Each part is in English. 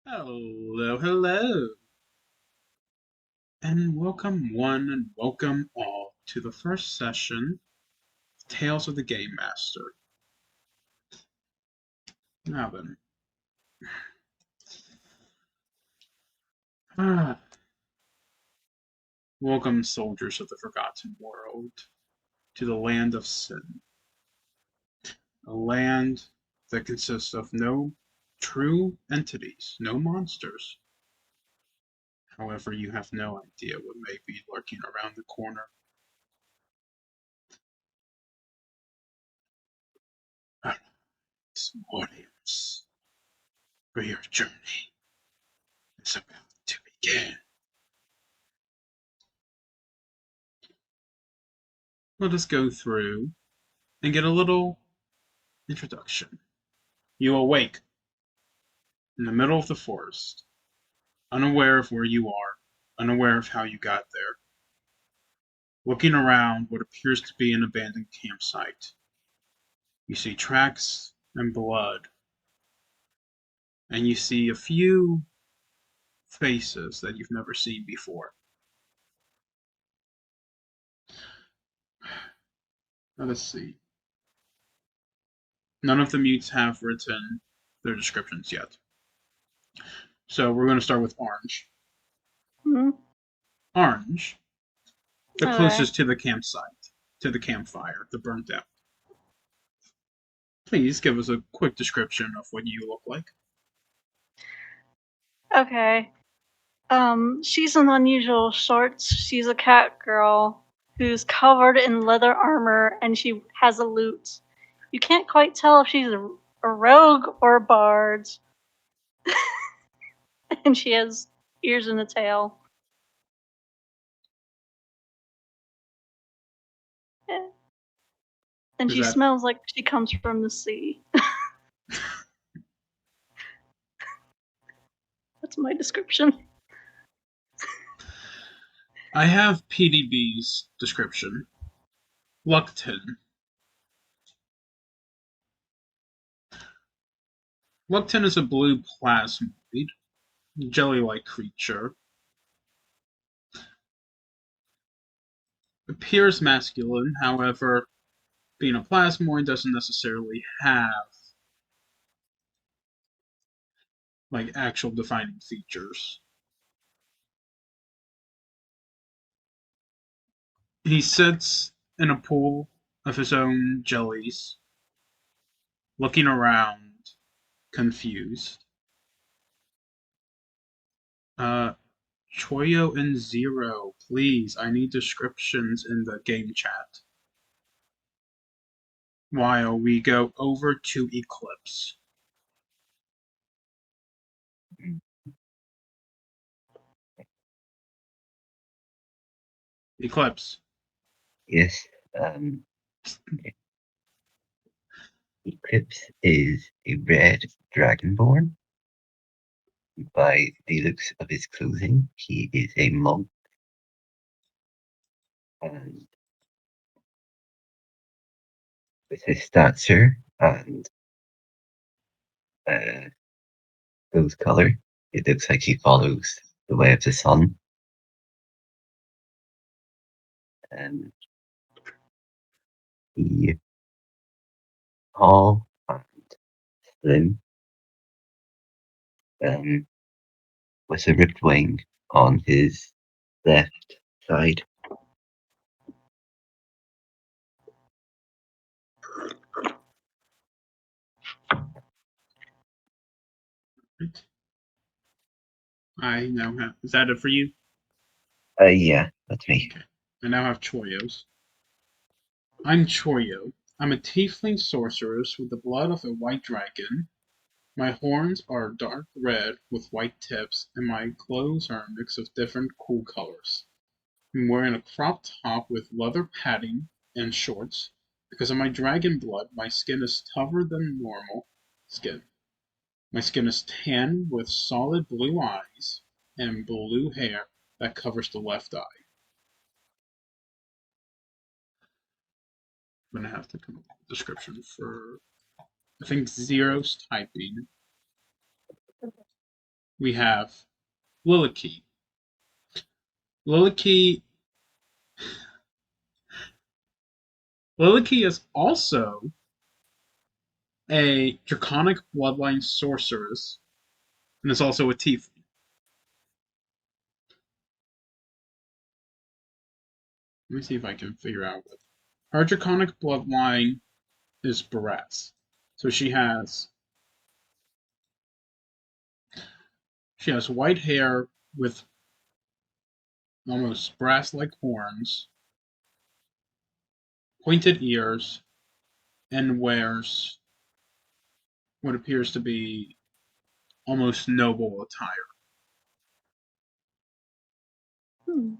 Hello, hello, and welcome one and welcome all to the first session of Tales of the Game Master. Now then, ah, welcome, soldiers of the Forgotten World, to the land of sin, a land that consists of no true entities, no monsters. However, you have no idea what may be lurking around the corner. Arise, warriors, for your journey is about to begin. Let us go through and get a little introduction. You awake in the middle of the forest, unaware of where you are, unaware of how you got there, looking around what appears to be an abandoned campsite. You see tracks and blood, and you see a few faces that you've never seen before. Let us see. None of the mutes have written their descriptions yet. So we're going to start with Orange. Hmm. Orange, the Okay. closest to the campsite, to the campfire, the burnt out. Please give us a quick description of what you look like. Okay. She's in unusual shorts. She's a cat girl who's covered in leather armor and she has a lute. You can't quite tell if she's a rogue or a bard. And she has ears and a tail. Yeah. And Is she that smells like she comes from the sea. That's my description. I have PDB's description. Lucton. Lucton is a blue plasmoid, jelly-like creature. Appears masculine, however, being a plasmoid doesn't necessarily have like actual defining features. He sits in a pool of his own jellies, looking around, confused. Choyo and Zero, please, I need descriptions in the game chat. While we go over to Eclipse. Eclipse. Yes, Eclipse is a red dragonborn. By the looks of his clothing, he is a monk. And with his stature and rose color, it looks like he follows the way of the sun. And he tall and slim, with a ripped wing on his left side. Right. I now have. Is that it for you? Yeah, that's me. Okay. I now have Choyos. I'm Choyo. I'm a tiefling sorceress with the blood of a white dragon. My horns are dark red with white tips, and my clothes are a mix of different cool colors. I'm wearing a crop top with leather padding and shorts. Because of my dragon blood, my skin is tougher than normal skin. My skin is tan with solid blue eyes and blue hair that covers the left eye. I'm gonna have to come up with a description for I think Zero's typing. we have Liliki. Liliki is also a draconic bloodline sorceress, and is also a tiefling. Let me see if I can figure out what. Her draconic bloodline is brass. So she has white hair with almost brass-like horns, pointed ears, and wears what appears to be almost noble attire. Hmm.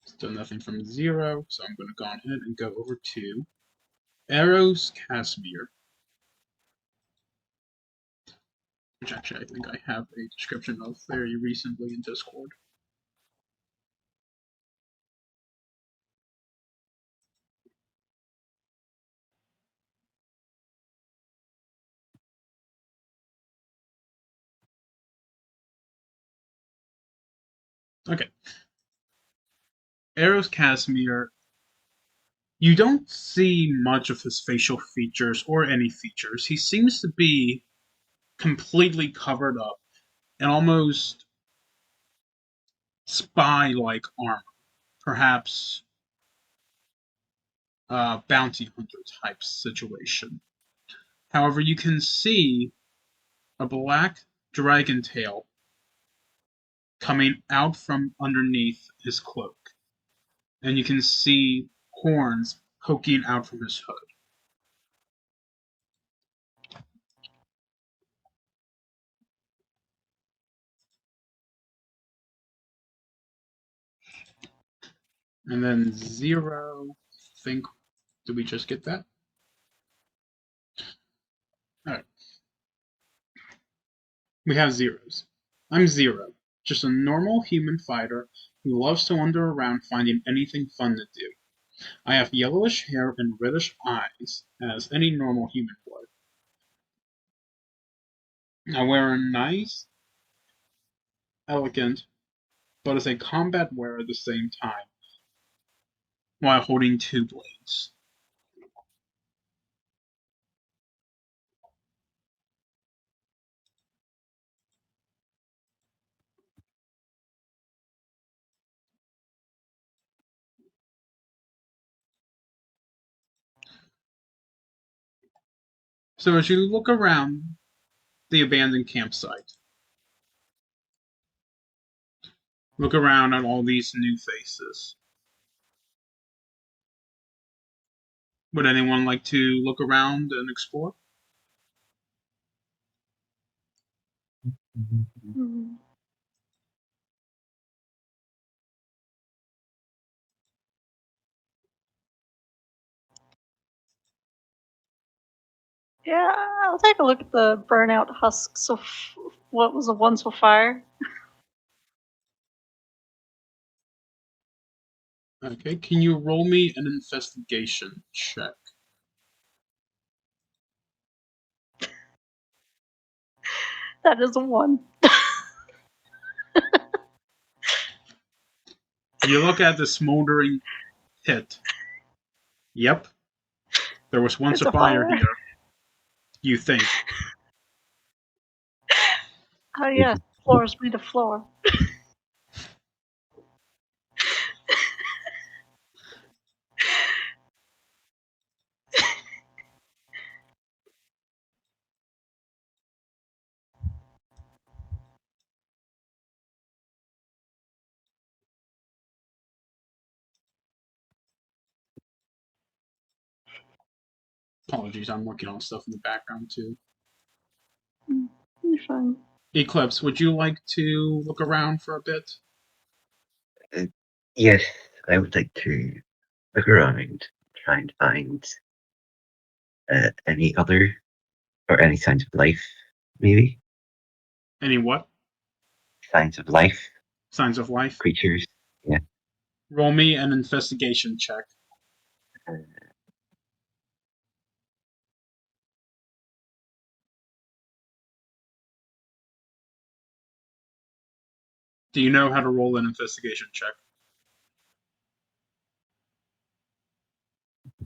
Still nothing from Zero, so I'm going to go ahead and go over to Eros Casimir. Which actually I think I have a description of very recently in Discord. Okay. Eros Casimir, you don't see much of his facial features or any features. He seems to be completely covered up in almost spy-like armor. Perhaps a bounty hunter type situation. However, you can see a black dragon tail coming out from underneath his cloak. And you can see horns poking out from his hood. And then Zero, did we just get that? Alright. We have Zeros. I'm Zero, just a normal human fighter who loves to wander around finding anything fun to do. I have yellowish hair and reddish eyes, as any normal human would. I wear a nice, elegant, but as a combat wear at the same time, while holding two blades. So as you look around the abandoned campsite, look around at all these new faces. Would anyone like to look around and explore? Hmm. Yeah, I'll take a look at the burnout husks of what was once a fire. Okay, can you roll me an investigation check? That is a 1. You look at the smoldering pit. Yep, there was once It's a a fire fire. here. You think. Oh yeah, floors be the floor. Apologies, I'm working on stuff in the background too. You're fine. Eclipse, would you like to look around for a bit? Yes, I would like to look around, try and find any other or any signs of life, maybe Any what? signs of life, Signs of life? creatures. Yeah. Roll me an investigation check. Uh, Do you know how to roll an investigation check?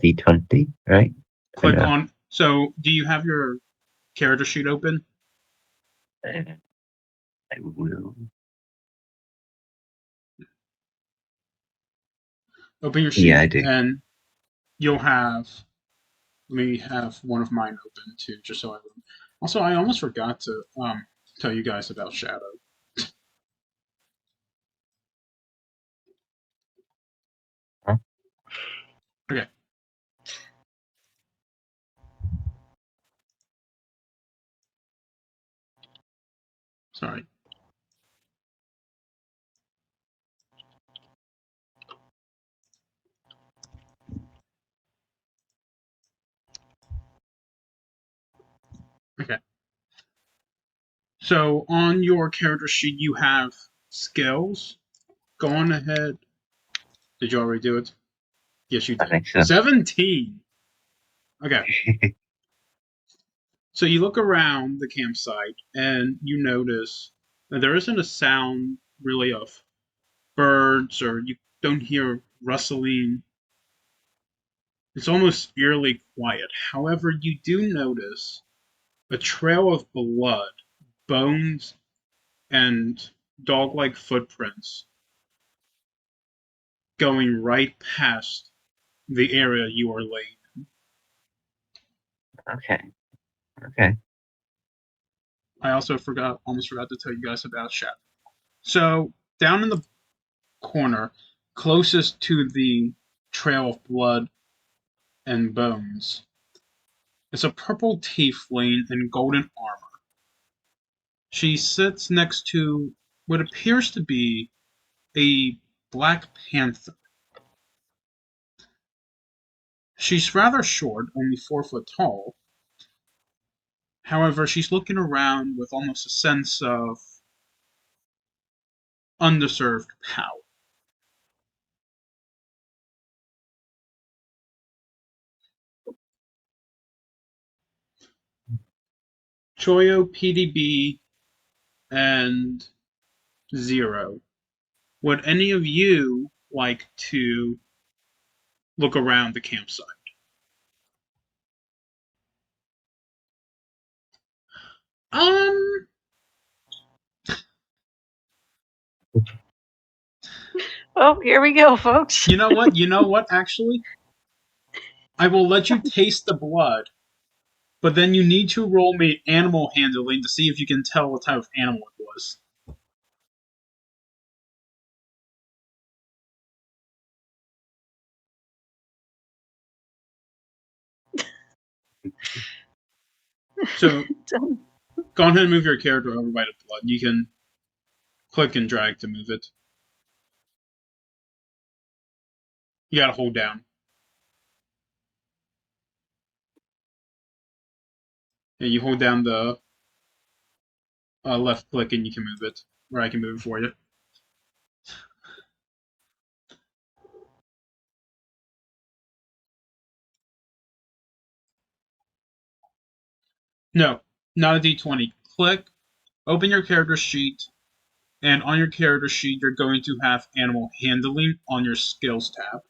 D20, right? Click on. So, do you have your character sheet open? I will. Open your sheet, Yeah, I do. and you'll have. Let me have one of mine open too, just so I. Also, I almost forgot to tell you guys about Shadow. Huh? Okay. Sorry. Okay. So on your character sheet, you have skills. Go on ahead. Did you already do it? Yes, you I did. think so. 17. Okay. So you look around the campsite and you notice that there isn't a sound really of birds, or you don't hear rustling. It's almost eerily quiet. However, you do notice a trail of blood, bones, and dog-like footprints going right past the area you are laying. Okay. Okay. I also almost forgot to tell you guys about Shadow. So down in the corner, closest to the trail of blood and bones, is a purple tiefling in golden armor. She sits next to what appears to be a black panther. She's rather short, only 4 foot tall. However, she's looking around with almost a sense of undeserved power. Choyo, PDB, and Zero. Would any of you like to look around the campsite? Um, Oh, here we go, folks. you know what? You know what, actually? I will let you taste the blood, but then you need to roll me animal handling to see if you can tell what type of animal it was. So, go ahead and move your character over by the blood. You can click and drag to move it. You gotta hold down. And you hold down the left click and you can move it. Or I can move it for you. No, not a d20. Click, open your character sheet, and on your character sheet, you're going to have animal handling on your skills tab.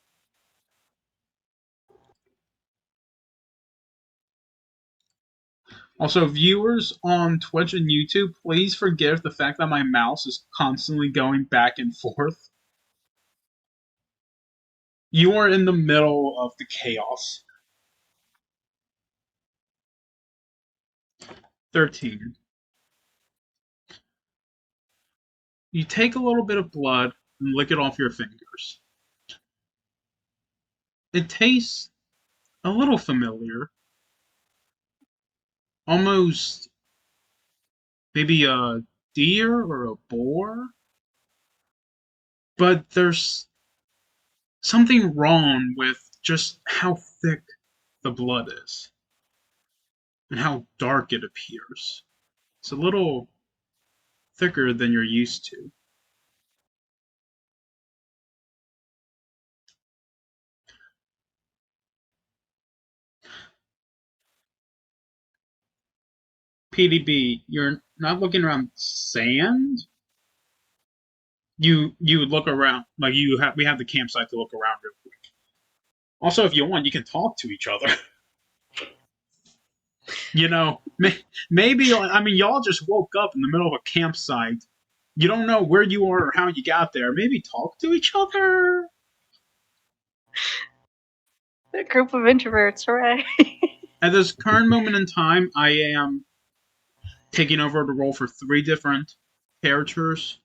Also, viewers on Twitch and YouTube, please forgive the fact that my mouse is constantly going back and forth. You are in the middle of the chaos. 13. You take a little bit of blood and lick it off your fingers. It tastes a little familiar. Almost maybe a deer or a boar. But there's something wrong with just how thick the blood is and how dark it appears. It's a little thicker than you're used to. PDB, you're not looking around sand? you look around, like we have the campsite to look around real quick. Also, if you want, you can talk to each other. You know, maybe I mean y'all just woke up in the middle of a campsite. You don't know where you are or how you got there. Maybe talk to each other. A group of introverts, right? At this current moment in time, I am taking over the role for 3 different characters.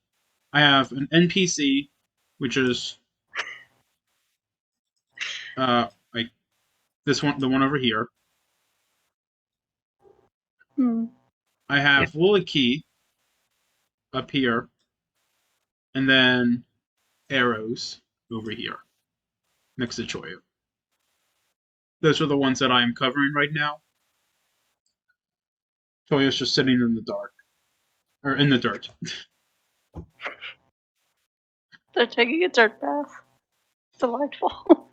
I have an NPC, which is like this one, the one over here. Hmm. I have Wooliki up here, and then Arrows over here next to Choyo. Those are the ones that I am covering right now. Choyo's just sitting in the dark, or in the dirt. They're taking a dirt bath. Delightful.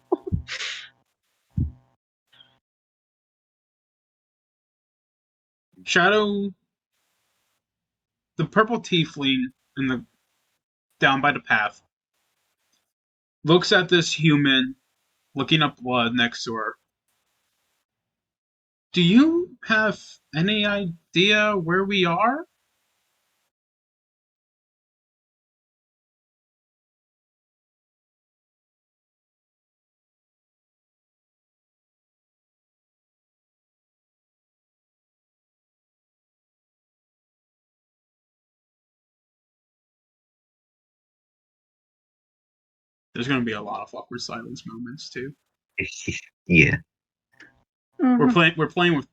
Shadow, the purple tiefling in the down by the path, looks at this human looking up blood next to her. Do you have any idea where we are? There's going to be a lot of awkward silence moments too. Yeah. Mm-hmm. We're playing with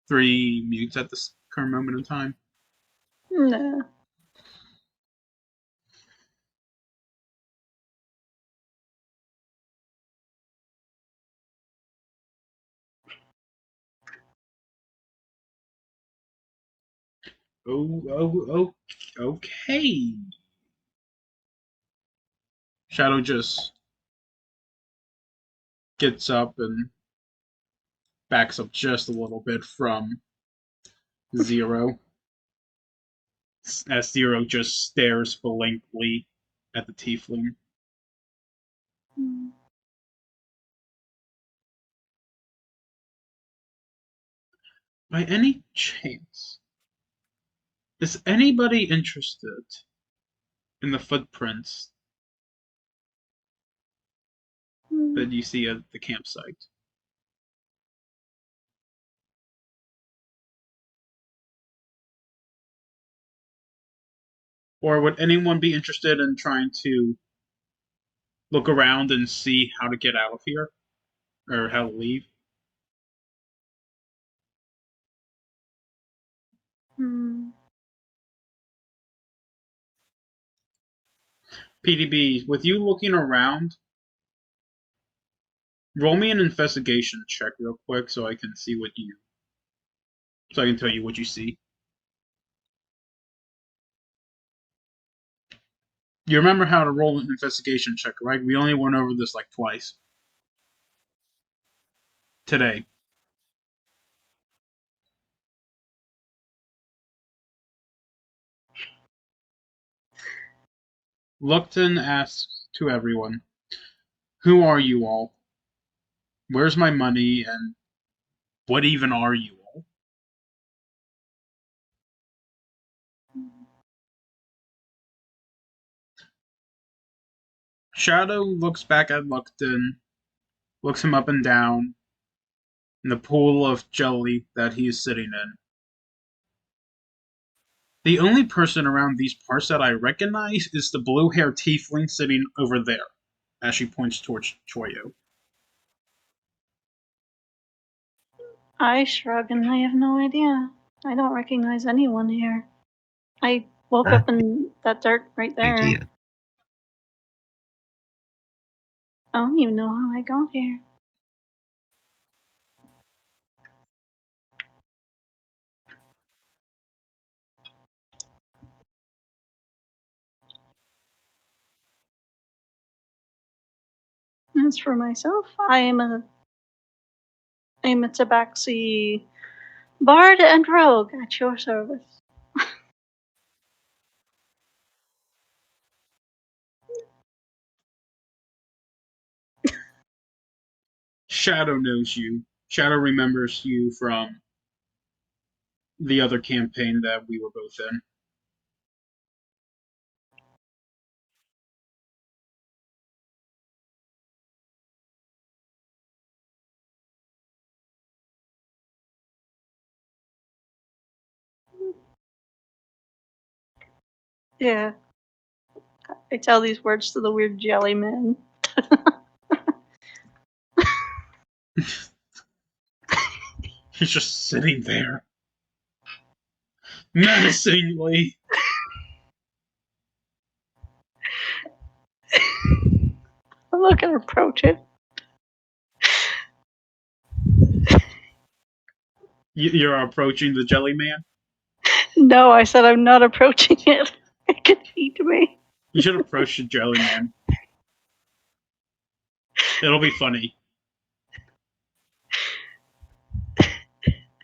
3 mutes at this current moment in time. No. Oh, okay. Shadow just gets up and backs up just a little bit from Zero. As Zero just stares blankly at the tiefling. Mm. By any chance, is anybody interested in the footprints that you see at the campsite? Or would anyone be interested in trying to look around and see how to get out of here? Or how to leave? Mm. PDB, with you looking around, roll me an investigation check real quick so I can tell you what you see. You remember how to roll an investigation check, right? We only went over this like twice. Today. Lupton asks to everyone, who are you all? Where's my money, and what even are you all? Shadow looks back at Lupton, looks him up and down in the pool of jelly that he is sitting in. The only person around these parts that I recognize is the blue-haired tiefling sitting over there, as she points towards Choyo. I shrug and I have no idea. I don't recognize anyone here. I woke up in that dirt right there. Idea. I don't even know how I got here. As for myself, I am a tabaxi bard and rogue at your service. Shadow knows you. Shadow remembers you from the other campaign that we were both in. Yeah. I tell these words to the weird jelly man. He's just sitting there. Menacingly. I'm not gonna approach it. You're approaching the jelly man? No, I said I'm not approaching it. It could eat me. You should approach the jelly man. It'll be funny.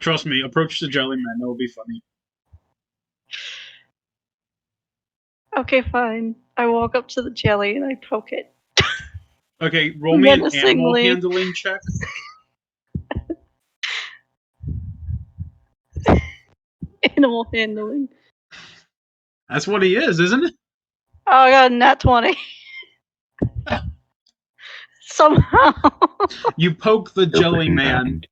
Trust me, approach the jelly man. It'll be funny. Okay, fine. I walk up to the jelly and I poke it. Okay, roll me an animal Menacingly. handling check. Animal handling. That's what he is, isn't it? Oh, I got a nat 20. Somehow. You poke the jelly Opening man, hand.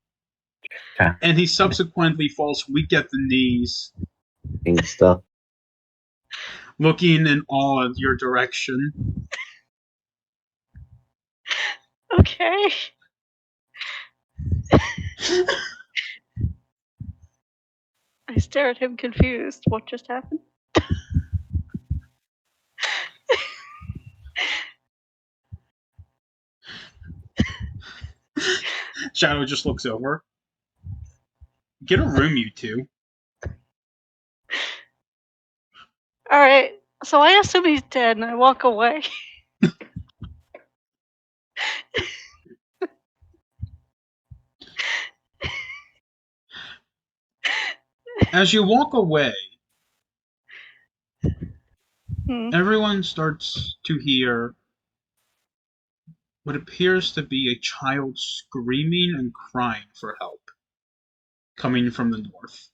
Ah, and he subsequently falls weak at the knees, and stuff. looking in awe of your direction. Okay. I stare at him confused. What just happened? Shadow just looks over. Get a room, you two. Alright, so I assume he's dead and I walk away. As you walk away, Hmm. everyone starts to hear what appears to be a child screaming and crying for help, coming from the north.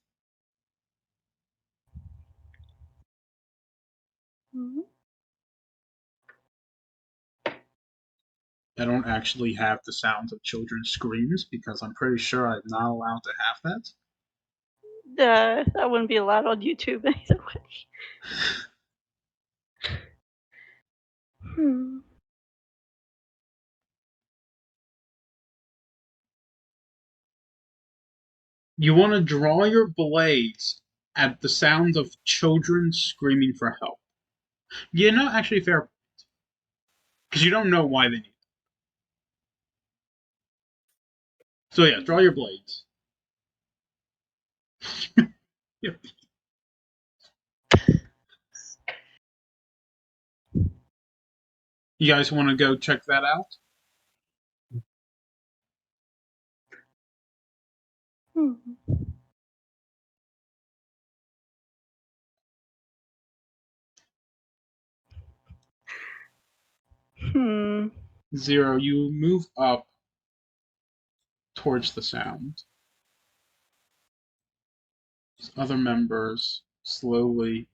Mhm. I don't actually have the sounds of children's screams because I'm pretty sure I'm not allowed to have that. That wouldn't be allowed on YouTube either way. Hmm. You want to draw your blades at the sound of children screaming for help. Yeah, no, actually fair. Because you don't know why they need it. So yeah, draw your blades. Yep. You guys want to go check that out? Hmm. Hmm. Zero, you move up towards the sound. Other members slowly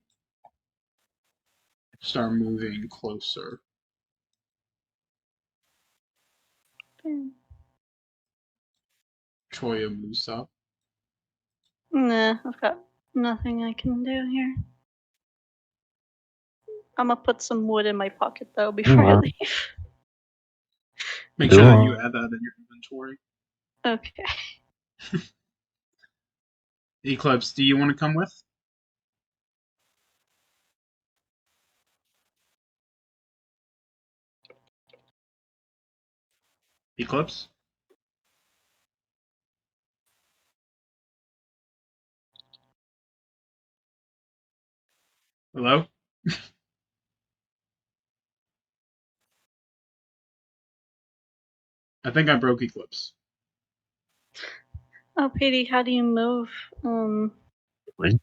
start moving closer. Choya moves up. Nah, I've got nothing I can do here. I'm gonna put some wood in my pocket though before I Wow. leave. Make sure that Cool. you add that in your inventory. Okay. Eclipse, do you want to come with? Eclipse? Hello? I think I broke Eclipse. Oh, Petey, how do you move? What?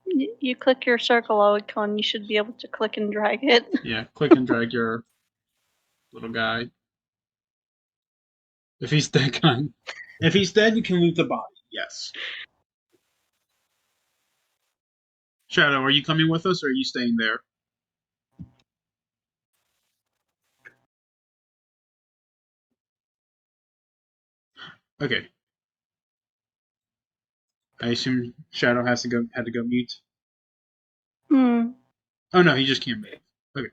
You click your circle icon. You should be able to click and drag it. Yeah, click and drag your little guy. If he's dead, if he's dead, you can loot the body. Yes. Shadow, are you coming with us, or are you staying there? Okay. I assume Shadow had to go mute. Hmm. Oh no, he just can't move. Okay.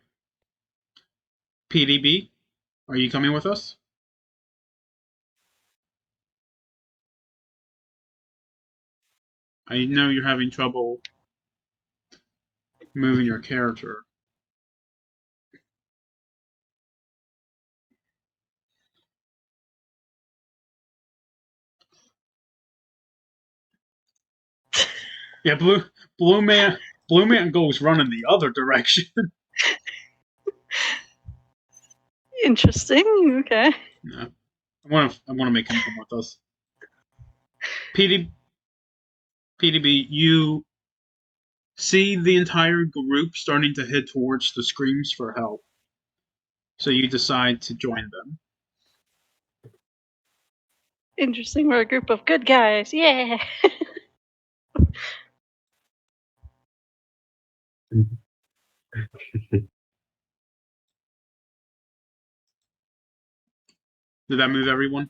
PDB, are you coming with us? I know you're having trouble moving your character. Yeah, Blue Man goes running the other direction. Interesting. Okay. No. I wanna make him come with us. PDB, you see the entire group starting to head towards the screams for help. So you decide to join them. Interesting. We're a group of good guys. Yeah. Did that move everyone?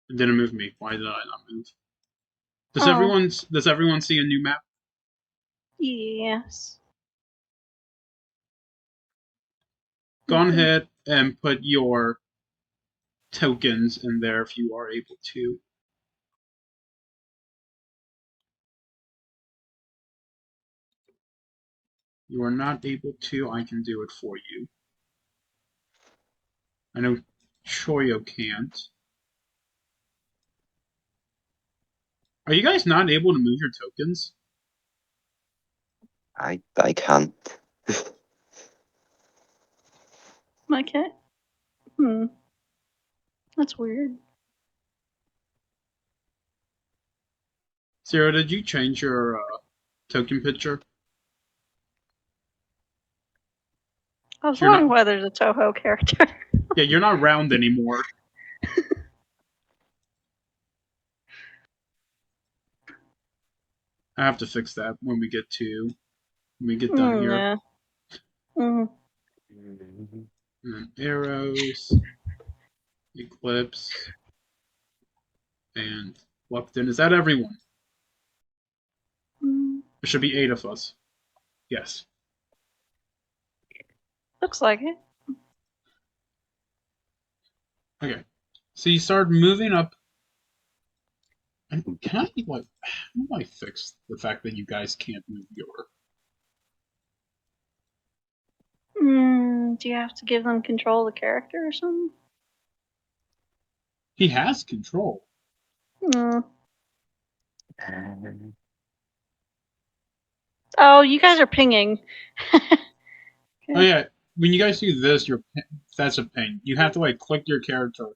It didn't move me. Why did I not move? Oh. Does everyone see a new map? Yes. Go ahead and put your tokens in there if you are able to. You are not able to, I can do it for you. I know Choyo can't. Are you guys not able to move your tokens? I can't. Okay. Hmm. That's weird. Zero, did you change your token picture? I was You're wondering not. why there's a Toho character. Yeah, you're not round anymore. I have to fix that when we get done here. Yeah. Mm. And arrows, Eclipse, and Lepton. Is that everyone? Mm. There should be 8 of us. Yes. Looks like it. Okay. So you start moving up. And can I like how do I fix the fact that you guys can't move your Do you have to give them control of the character or something? He has control. Mm. Oh, you guys are pinging. Oh yeah, when you guys do this, that's a ping. You have to like click your character.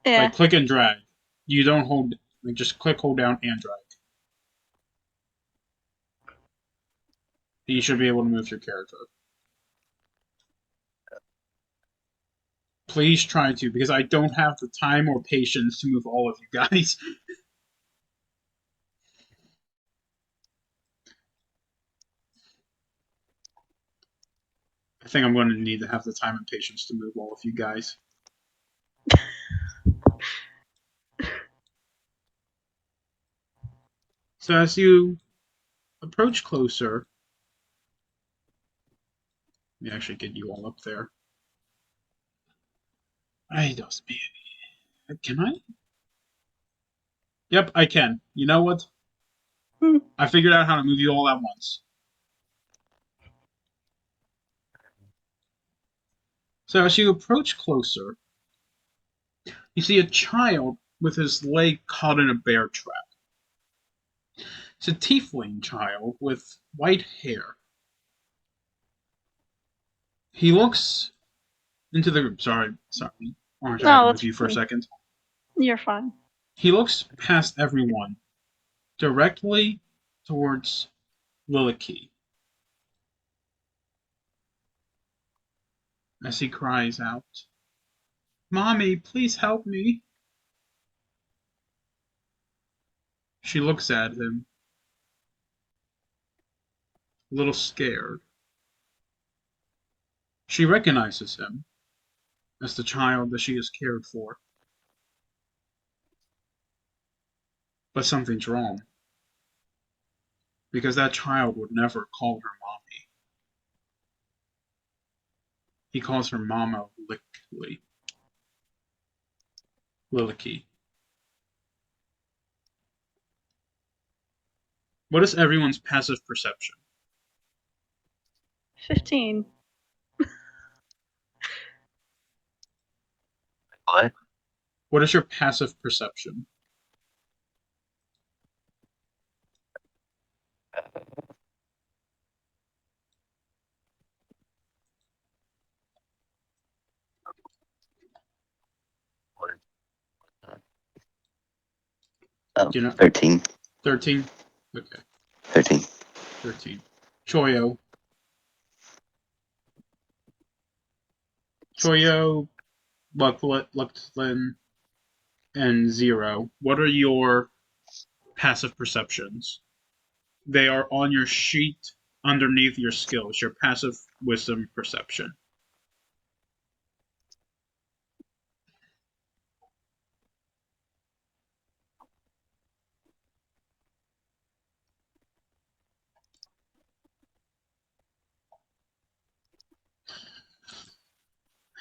Yeah. Like click and drag. You don't hold like just click, hold down, and drag. You should be able to move your character. Please try to, because I don't have the time or patience to move all of you guys. I think I'm going to need to have the time and patience to move all of you guys. So as you approach closer, let me actually get you all up there. Can I? Yep, I can. You know what? I figured out how to move you all at once. So as you approach closer, you see a child with his leg caught in a bear trap. It's a tiefling child with white hair. He looks into the group. Sorry. Orange, I had to move you for a second. You're fine. He looks past everyone, directly towards Liliki. As he cries out, "Mommy, please help me." She looks at him, a little scared. She recognizes him as the child that she has cared for. But something's wrong, because that child would never call her mommy. He calls her Mama Liliki. What is everyone's passive perception? 15. What? What is your passive perception? Oh, Do you know? 13. 13? Okay, 13. 13. Choyo. Choyo, Lucklin, and Zero. What are your passive perceptions? They are on your sheet underneath your skills, your passive wisdom perception.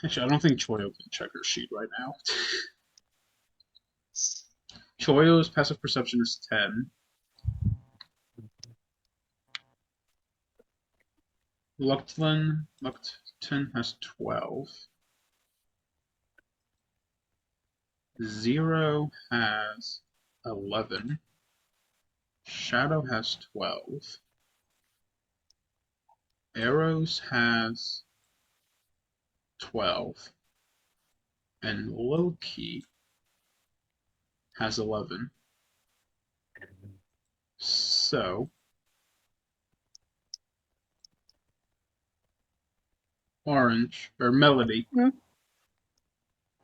Actually, I don't think Choyo can check her sheet right now. Choyo's passive perception is 10. Lucton has 12. Zero has 11. Shadow has 12. Arrows has 12. And Loki has 11. So, Orange, or Melody. Yeah,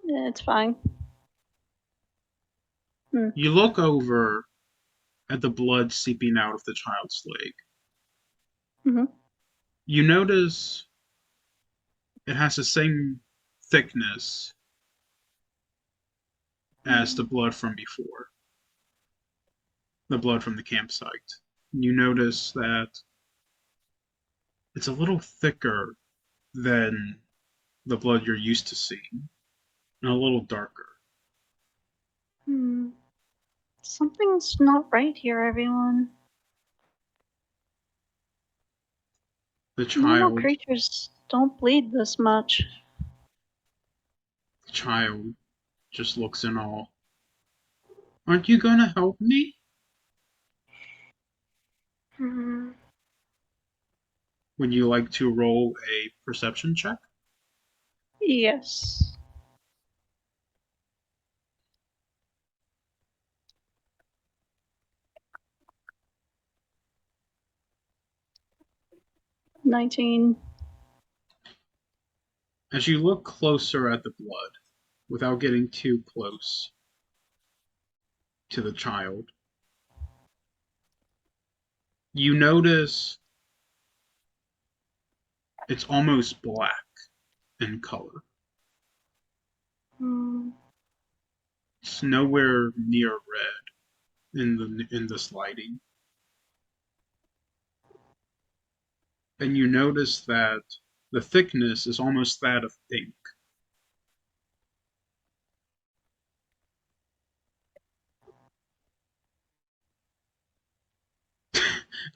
it's fine. You look over at the blood seeping out of the child's leg. Mhm. You notice it has the same thickness as the blood from before, the blood from the campsite. You notice that it's a little thicker than the blood you're used to seeing, and a little darker. Something's not right here, everyone. The Normal child, creatures don't bleed this much. the child just looks in awe. Aren't you gonna help me? Hmm. Would you like to roll a perception check? Yes. $19. As you look closer at the blood, without getting too close to the child, you notice it's almost black in color. It's nowhere near red in this lighting. And you notice that the thickness is almost that of ink.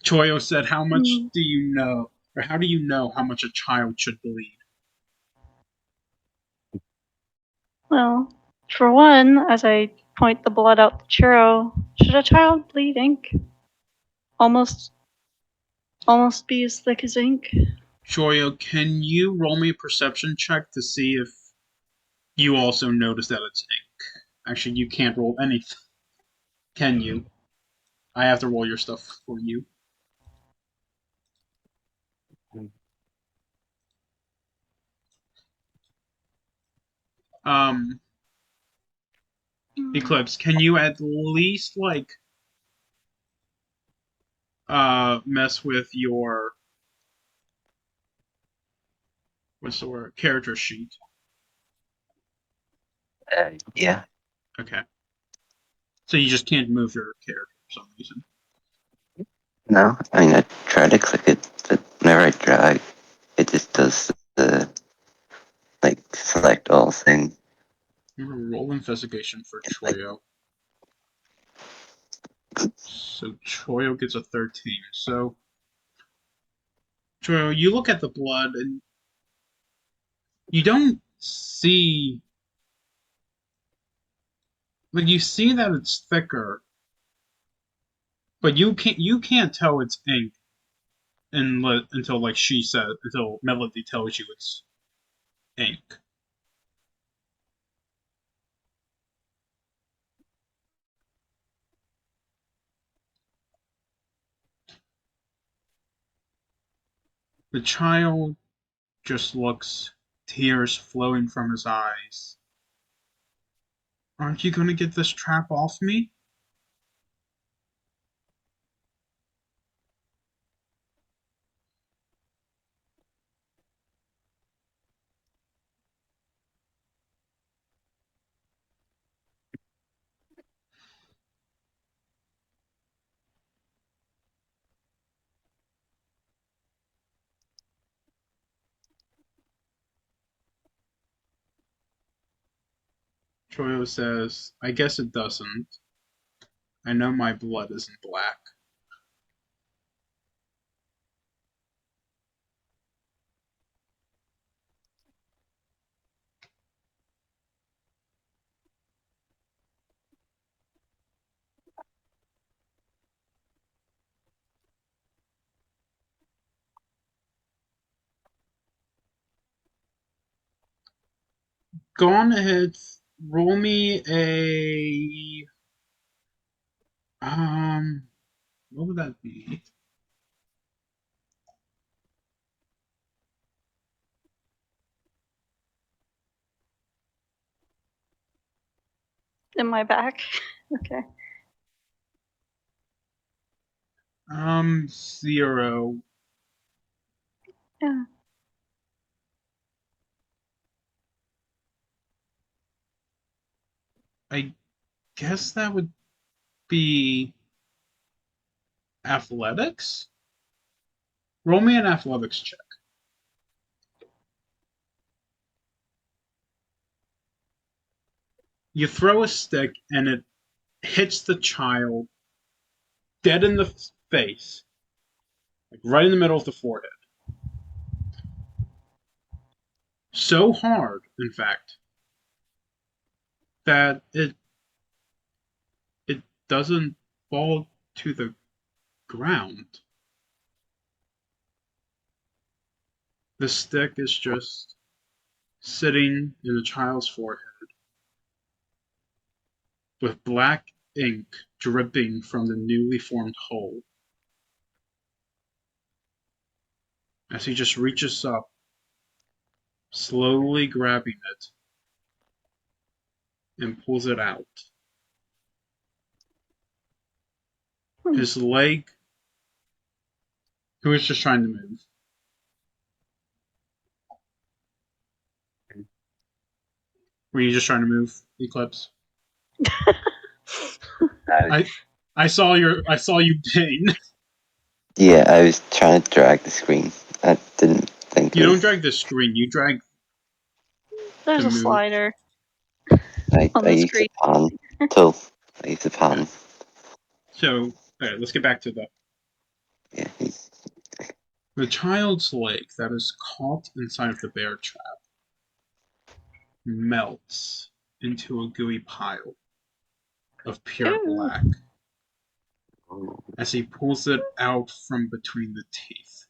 Choyo said, "How much do you know, or how do you know how much a child should bleed?" Well, for one, as I point the blood out the churro, should a child bleed ink? Almost be as thick as ink? Choyo, can you roll me a perception check to see if you also notice that it's ink? Actually, you can't roll anything. Can you? I have to roll your stuff for you. Um, Eclipse, can you at least like mess with your what's the word character sheet? Yeah. Okay. So you just can't move your character for some reason. No, I mean, I try to click it, but whenever I drag, it just does the, like, select all thing. Roll investigation for Choyo. So Choyo gets a 13. So Choyo, you look at the blood and you don't see, like, you see that it's thicker, but you can't tell it's ink until like she said until Melody tells you it's ink. The child just looks, tears flowing from his eyes. Aren't you gonna get this trap off me? Choyo says, I guess it doesn't. I know my blood isn't black. Go on ahead, roll me a what would that be? In my back. Okay. 0. Yeah. I guess that would be athletics? Roll me an athletics check. You throw a stick and it hits the child dead in the face, like right in the middle of the forehead. So hard, in fact, that it doesn't fall to the ground. The stick is just sitting in the child's forehead with black ink dripping from the newly formed hole as he just reaches up, slowly grabbing it, and pulls it out. His leg, who is just trying to move. Were you just trying to move, Eclipse? I saw you pain. Yeah, I was trying to drag the screen. I didn't think You don't drag the screen, you drag There's the a move. slider I on the used screen. the pan tool. I used the pan. So, okay, let's get back to Yeah, the child's leg that is caught inside of the bear trap melts into a gooey pile of pure Ooh. black as he pulls it out from between the teeth.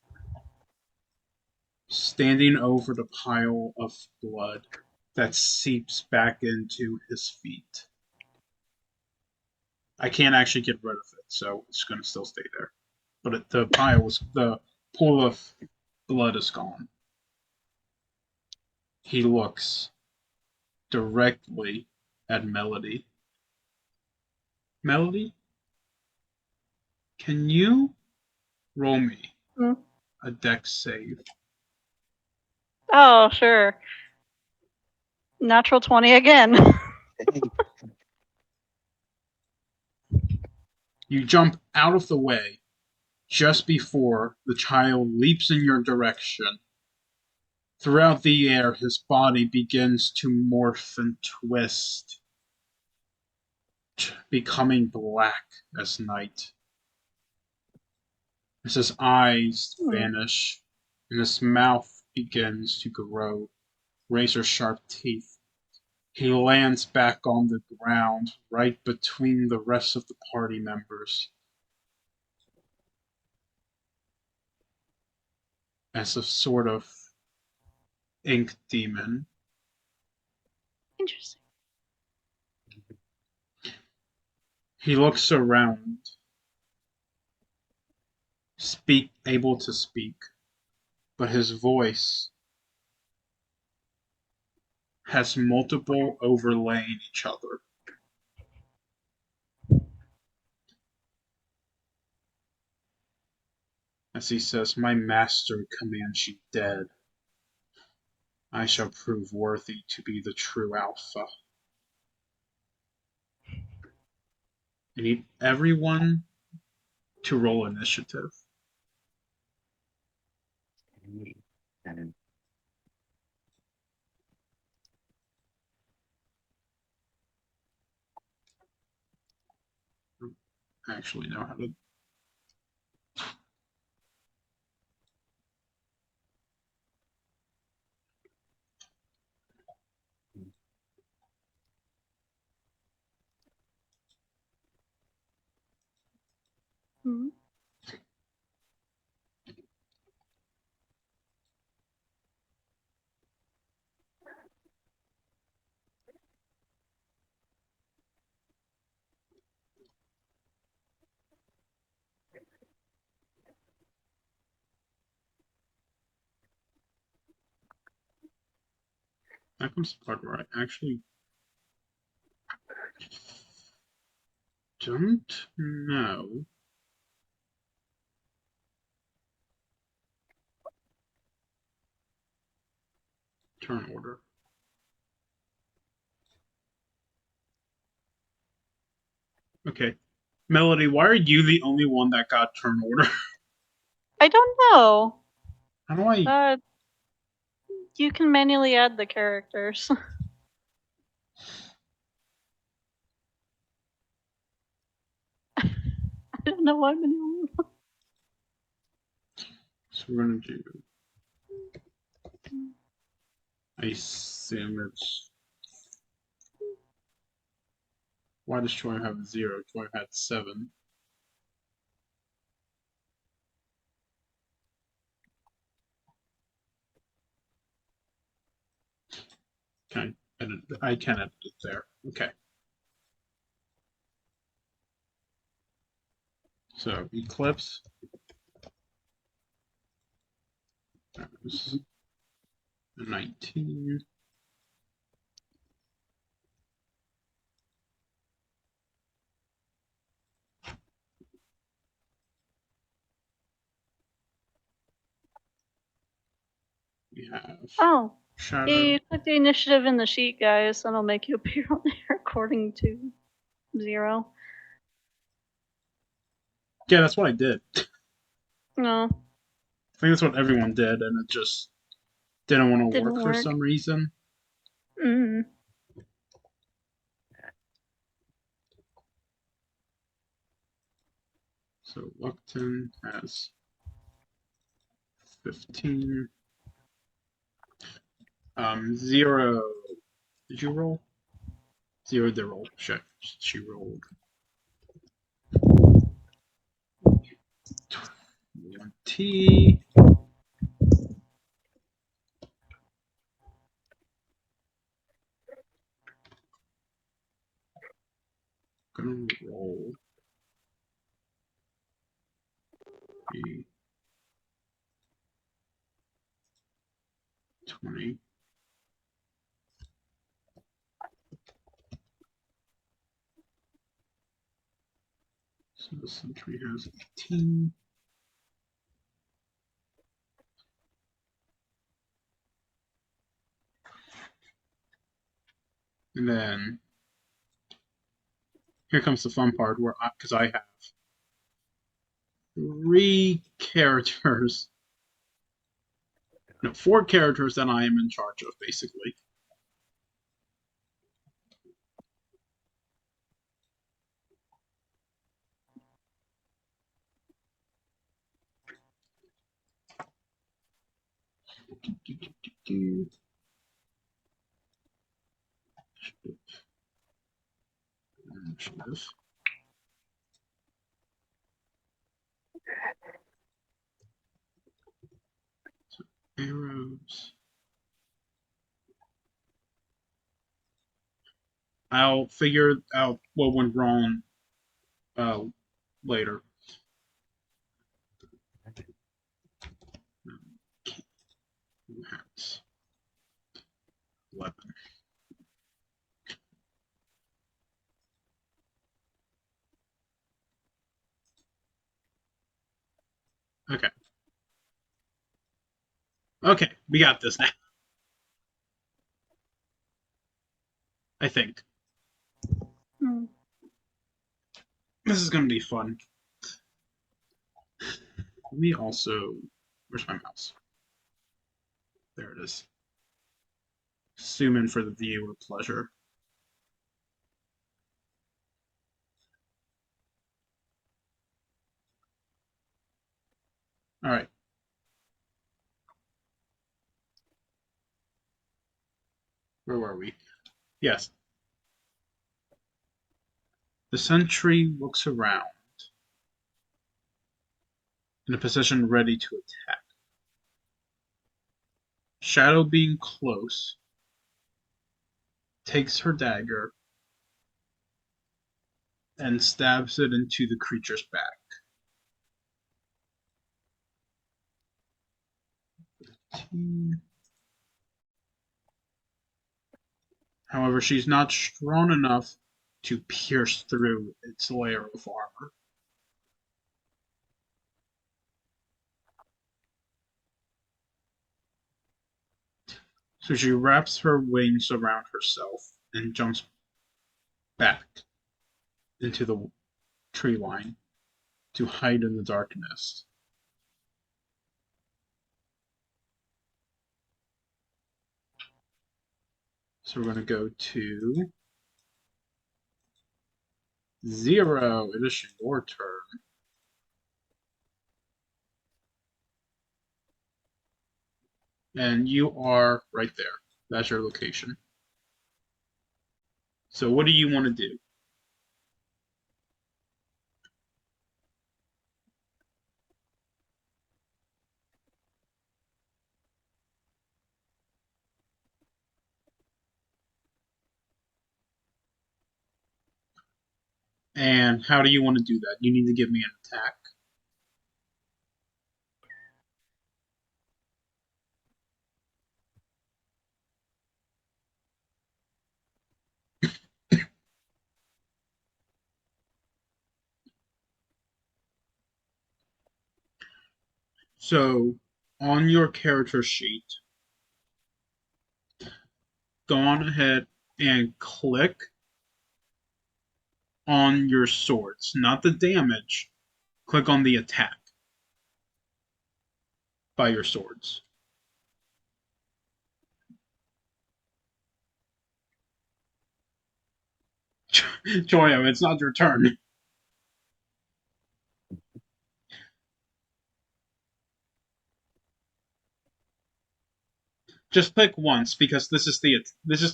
Standing over the pile of blood that seeps back into his feet. I can't actually get rid of it, so it's going to still stay there. But the pool of blood is gone. He looks directly at Melody. Melody, can you roll me Hmm. a dex save? Oh, sure. Natural 20 again. You jump out of the way just before the child leaps in your direction. Throughout the air, his body begins to morph and twist, becoming black as night. As his eyes vanish and his mouth begins to grow razor-sharp teeth, he lands back on the ground right between the rest of the party members. As a sort of ink demon. Interesting. He looks around, able to speak, but his voice has multiple overlaying each other. As he says, "My master commands you dead. I shall prove worthy to be the true Alpha." I need everyone to roll initiative. And I actually know how to. Hmm. That comes the part where I actually don't know. Turn order. Okay. Melody, why are you the only one that got turn order? I don't know. How do I? You can manually add the characters. I don't know why manually. So we're gonna do. I assume it's. Why does Troy have 0? Troy had 7. Can I edit? I can edit it there. Okay. So Eclipse. That was 19. We have Oh, Shadow. yeah, you click the initiative in the sheet, guys, and it'll make you appear on there according to 0. Yeah, that's what I did. No, I think that's what everyone did, and it just didn't want to didn't work for work. some reason. Mm. So Luckton has 15. 0. Did you roll? 0 did roll. She rolled. 20. Gonna roll the 20. So the sentry has 18. And then here comes the fun part where, because I have 3 characters, no, 4 characters that I am in charge of, basically. Initiative. So, arrows. I'll figure out what went wrong later. Hats. 11. Okay. Okay, we got this now. I think. Hmm. This is going to be fun. Let me also... Where's my mouse? There it is. Zoom in for the viewer pleasure. All right. Where were we? Yes. The sentry looks around in a position ready to attack. Shadow, being close, takes her dagger and stabs it into the creature's back. However, she's not strong enough to pierce through its layer of armor. So she wraps her wings around herself and jumps back into the tree line to hide in the darkness. So we're going to go to 0. It is your turn. And you are right there. That's your location. So what do you want to do? And how do you want to do that? You need to give me an attack. So on your character sheet, go on ahead and click on your swords, not the damage. Click on the attack by your swords. Choyo, it's not your turn. Just click once because this is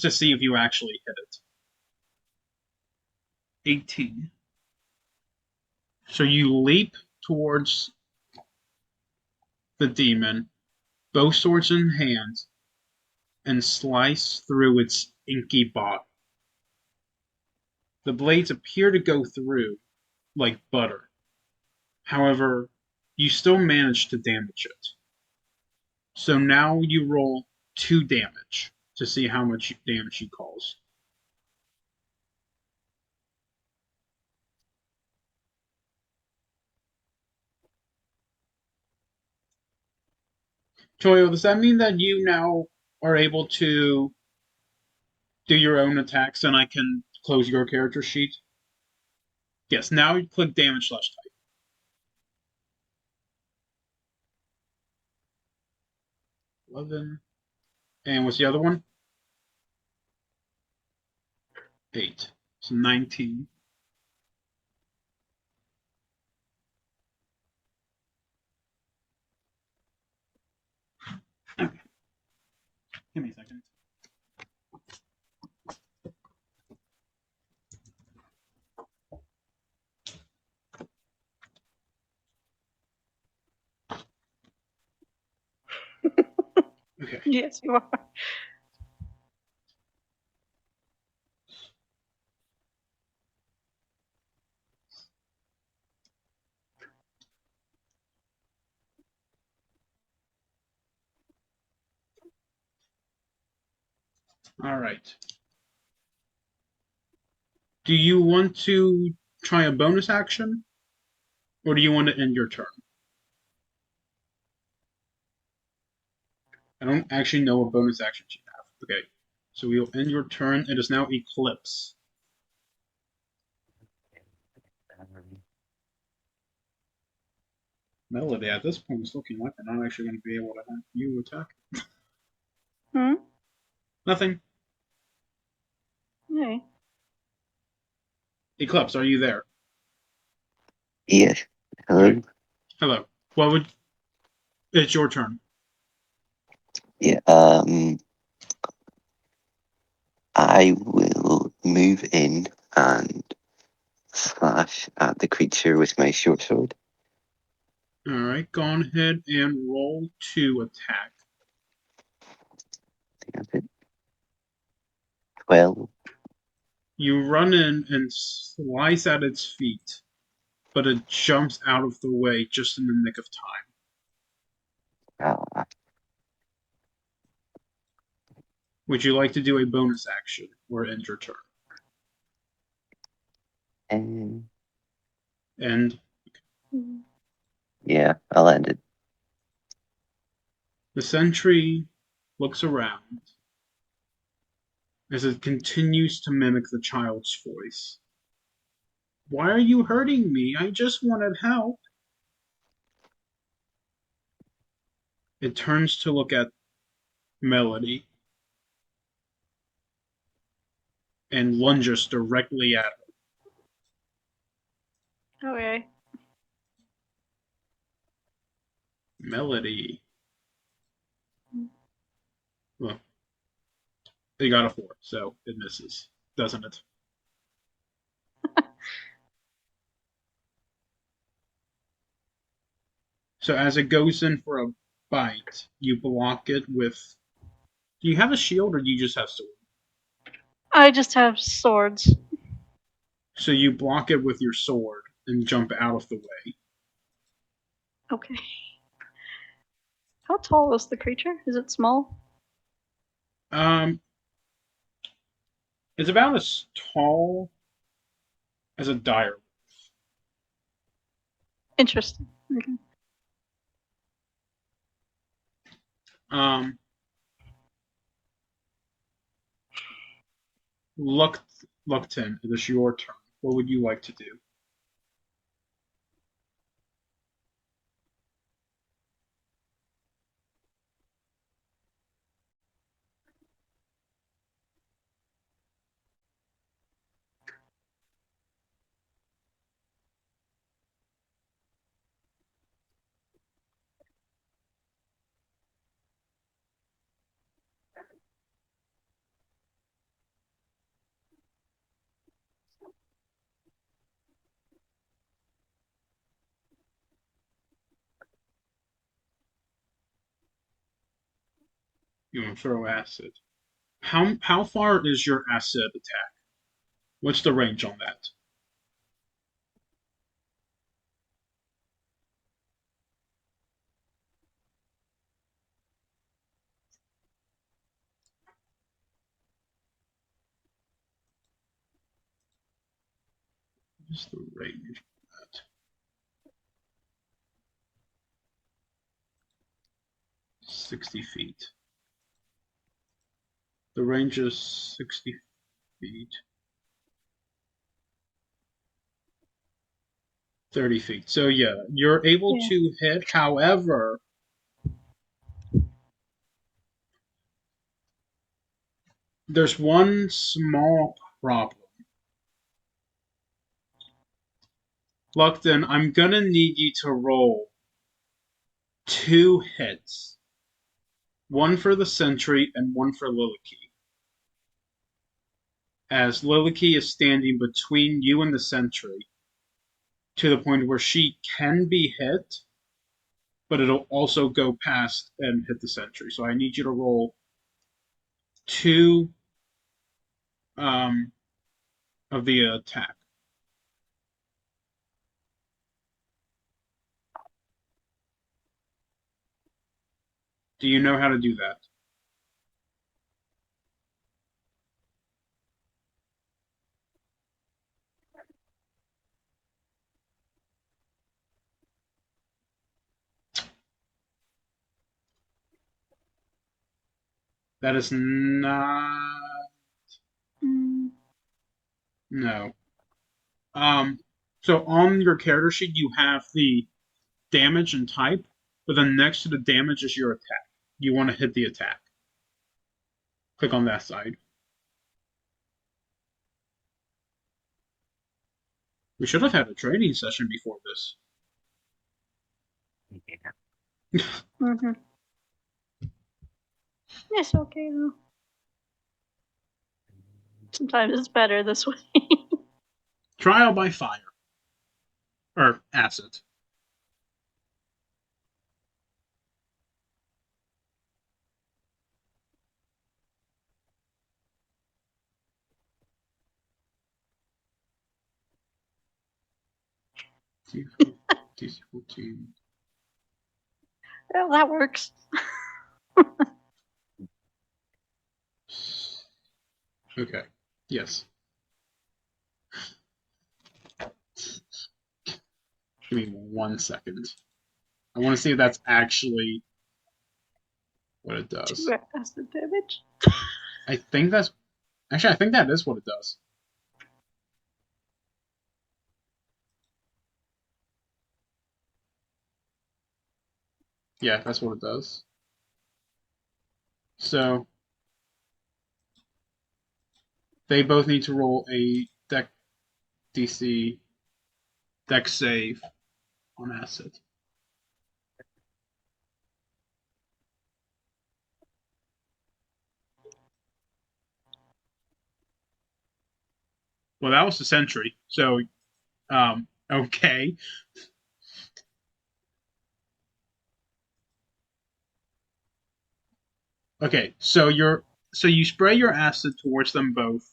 to see if you actually hit it. 18. So you leap towards the demon, both swords in hand, and slice through its inky body. The blades appear to go through like butter. However, you still manage to damage it. So now you roll 2 damage to see how much damage you cause. Choyo, does that mean that you now are able to do your own attacks and I can close your character sheet? Yes, now you click damage slash type. 11. And what's the other one? 8. So 19. Okay. Give me a second. Okay. Yes, you are. All right. Do you want to try a bonus action? Or do you want to end your turn? I don't actually know what bonus actions you have. Okay. So we'll end your turn. It is now Eclipse. Melody, at this point, is looking like they're not actually going to be able to have you attack. Hmm? Nothing. Okay. Eclipse, are you there? Yes. Hello? Okay. Hello. What would... It's your turn. Yeah, I will move in and slash at the creature with my short sword. Alright, go on ahead and roll to attack. I think that's it. 12. You run in and slice at its feet, but it jumps out of the way just in the nick of time. Ah, Would you like to do a bonus action or end your turn? and And yeah, I'll end it. the sentry looks around as it continues to mimic the child's voice. Why are you hurting me? I just wanted help. It turns to look at Melody and lunges directly at her. Okay. Melody. Well, they got a 4, so it misses, doesn't it? So as it goes in for a bite, you block it with... Do you have a shield or do you just have sword? I just have swords. So you block it with your sword and jump out of the way. Okay. How tall is the creature? Is it small? Um, it's about as tall as a dire. Interesting. Okay. Um, Luckton, it is your turn. What would you like to do? You want to throw acid. How far is your acid attack? What's the range on that? What's the range on that? 60 feet. The range is 60 feet. 30 feet. So yeah, you're able Yeah. to hit. However, there's one small problem. Luckton, I'm gonna need you to roll 2 hits. One for the sentry and one for Liliki. As Liliki is standing between you and the sentry, to the point where she can be hit, but it'll also go past and hit the sentry. So I need you to roll 2 of the attack. Do you know how to do that? That is not. Mm. No. So on your character sheet, you have the damage and type, but then next to the damage is your attack. You want to hit the attack. Click on that side. We should have had a training session before this. Yeah. Mm-hmm. It's okay though. Sometimes it's better this way. Trial by fire. Or acid. DC 14. Well, that works. Okay. Yes. Give me 1 second. I want to see if that's actually what it does. 2 acid damage. I think that's. Actually, I think that is what it does. Yeah, that's what it does. So they both need to roll a deck DC deck save on acid. Well, that was the sentry. So, okay. Okay, so you spray your acid towards them both,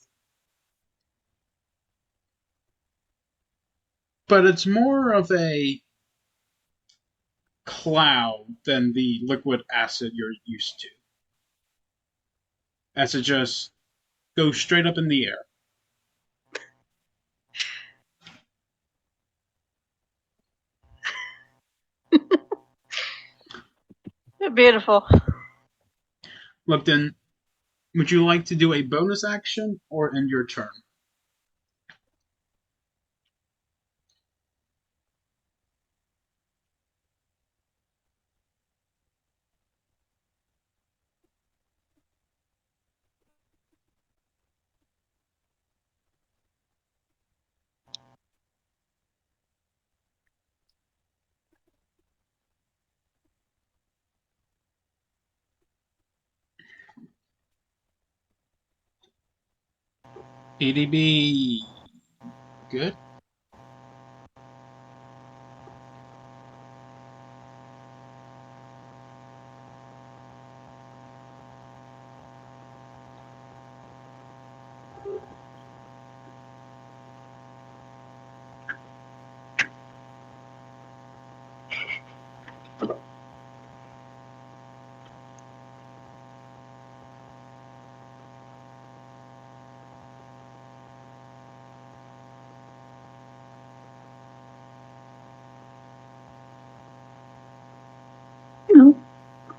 but it's more of a cloud than the liquid acid you're used to, as it just goes straight up in the air. Beautiful. Lupton, would you like to do a bonus action or end your turn? EDB. Good.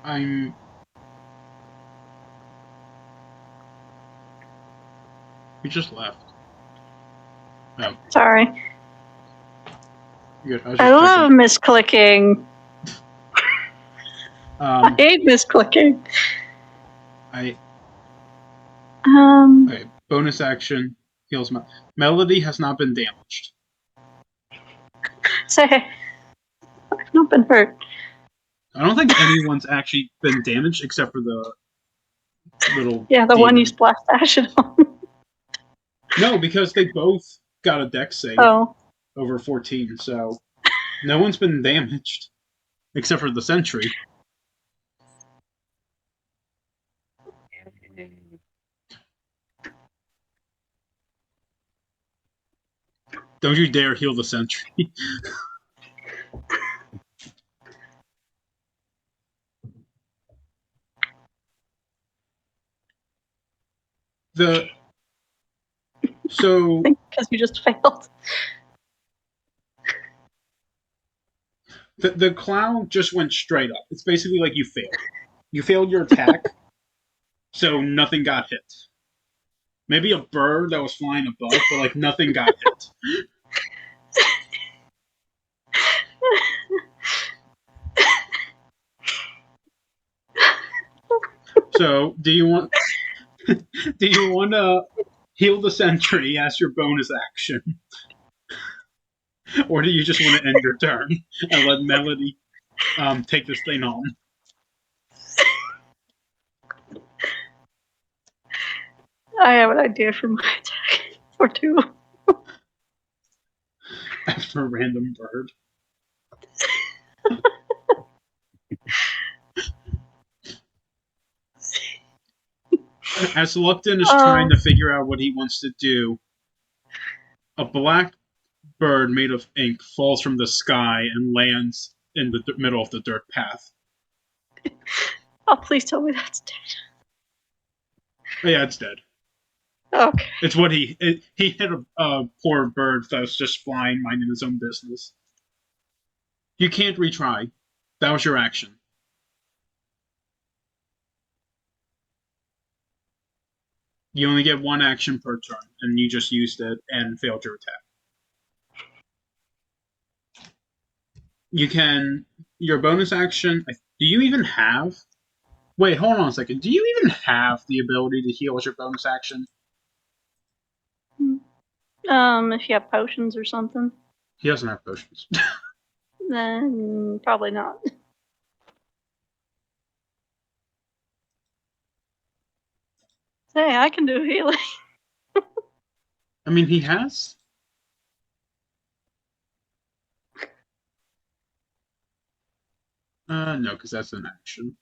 I'm You just left. Oh, Sorry. good. I was I just love misclicking. I checking. hate misclicking. Okay, Um, bonus action heals. Melody has not been damaged. say, I've not been hurt. I don't think anyone's actually been damaged except for the little. Yeah, the one you demon. splashed acid on. No, because they both got a dex save Oh, over 14, so no one's been damaged except for the sentry. Don't you dare heal the sentry. So because you just failed. the clown just went straight up. It's basically like you failed. You failed your attack, so nothing got hit. Maybe a bird that was flying above, but like nothing got hit. So do you want to heal the sentry as your bonus action? Or do you just want to end your turn and let Melody take this thing home? I have an idea for my attack. Or two. After a random bird. As Lupton is trying to figure out what he wants to do, a black bird made of ink falls from the sky and lands in the middle of the dirt path. Oh, please tell me that's dead. Oh, yeah, it's dead. Okay. It's what he hit a poor bird that was just flying, minding his own business. You can't retry. That was your action. You only get one action per turn, and you just used it and failed your attack. You can your bonus action. Do you even have? Wait, hold on a second. Do you even have the ability to heal as your bonus action? If you have potions or something, He doesn't have potions. then probably not. Hey, I can do healing. I mean, he has. No, because that's an action.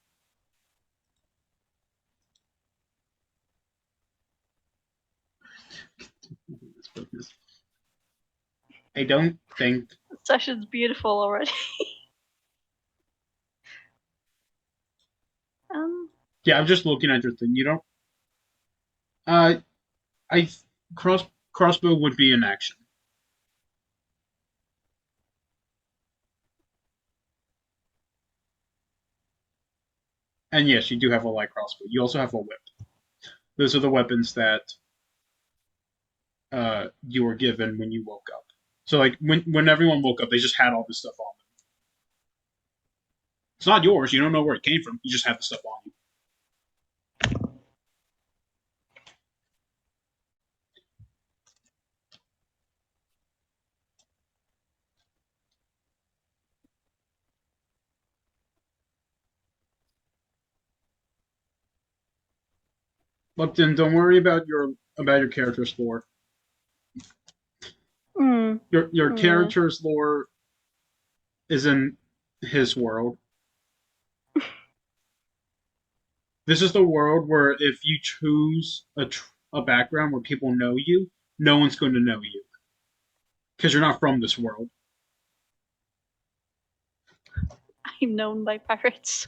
I don't think. The session's beautiful already. Yeah, I'm just looking at your thing. You don't. I crossbow would be an action. And yes, you do have a light crossbow. You also have a whip. Those are the weapons that you were given when you woke up. So like when everyone woke up, they just had all this stuff on them. It's not yours. You don't know where it came from. You just have the stuff on you. Look, then don't worry about your character's lore. Your character's lore is in his world. This is the world where if you choose a background where people know you, no one's going to know you because you're not from this world. I'm known by pirates.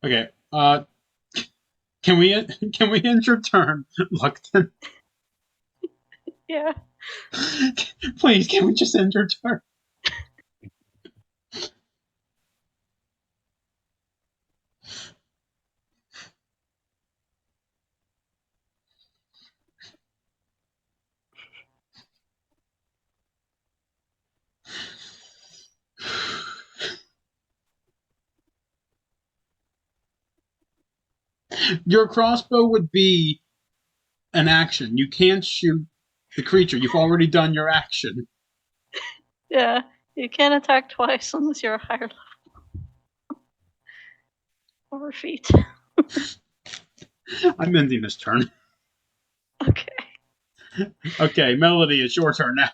Okay. Can we end your turn, Luckton? Yeah. Please, can we just end your turn? Your crossbow would be an action. You can't shoot the creature. You've already done your action. Yeah, you can't attack twice unless you're a higher level. Over feet. I'm ending this turn. Okay. Okay, Melody, it's your turn now.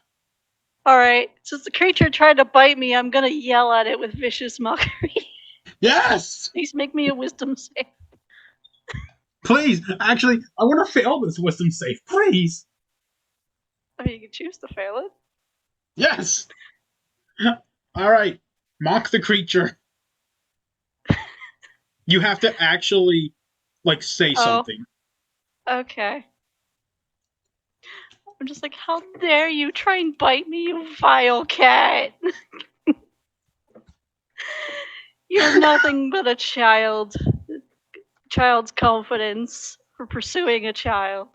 Alright, since the creature tried to bite me, I'm gonna yell at it with vicious mockery. Yes! Please make me a wisdom save. Please! Actually, I want to fail this wisdom save. Please! I mean, you can choose to fail it. Yes! Alright. Mock the creature. You have to actually, like, say something. Okay. I'm just like, how dare you try and bite me, you vile cat! You're nothing but a child. Child's confidence for pursuing a child.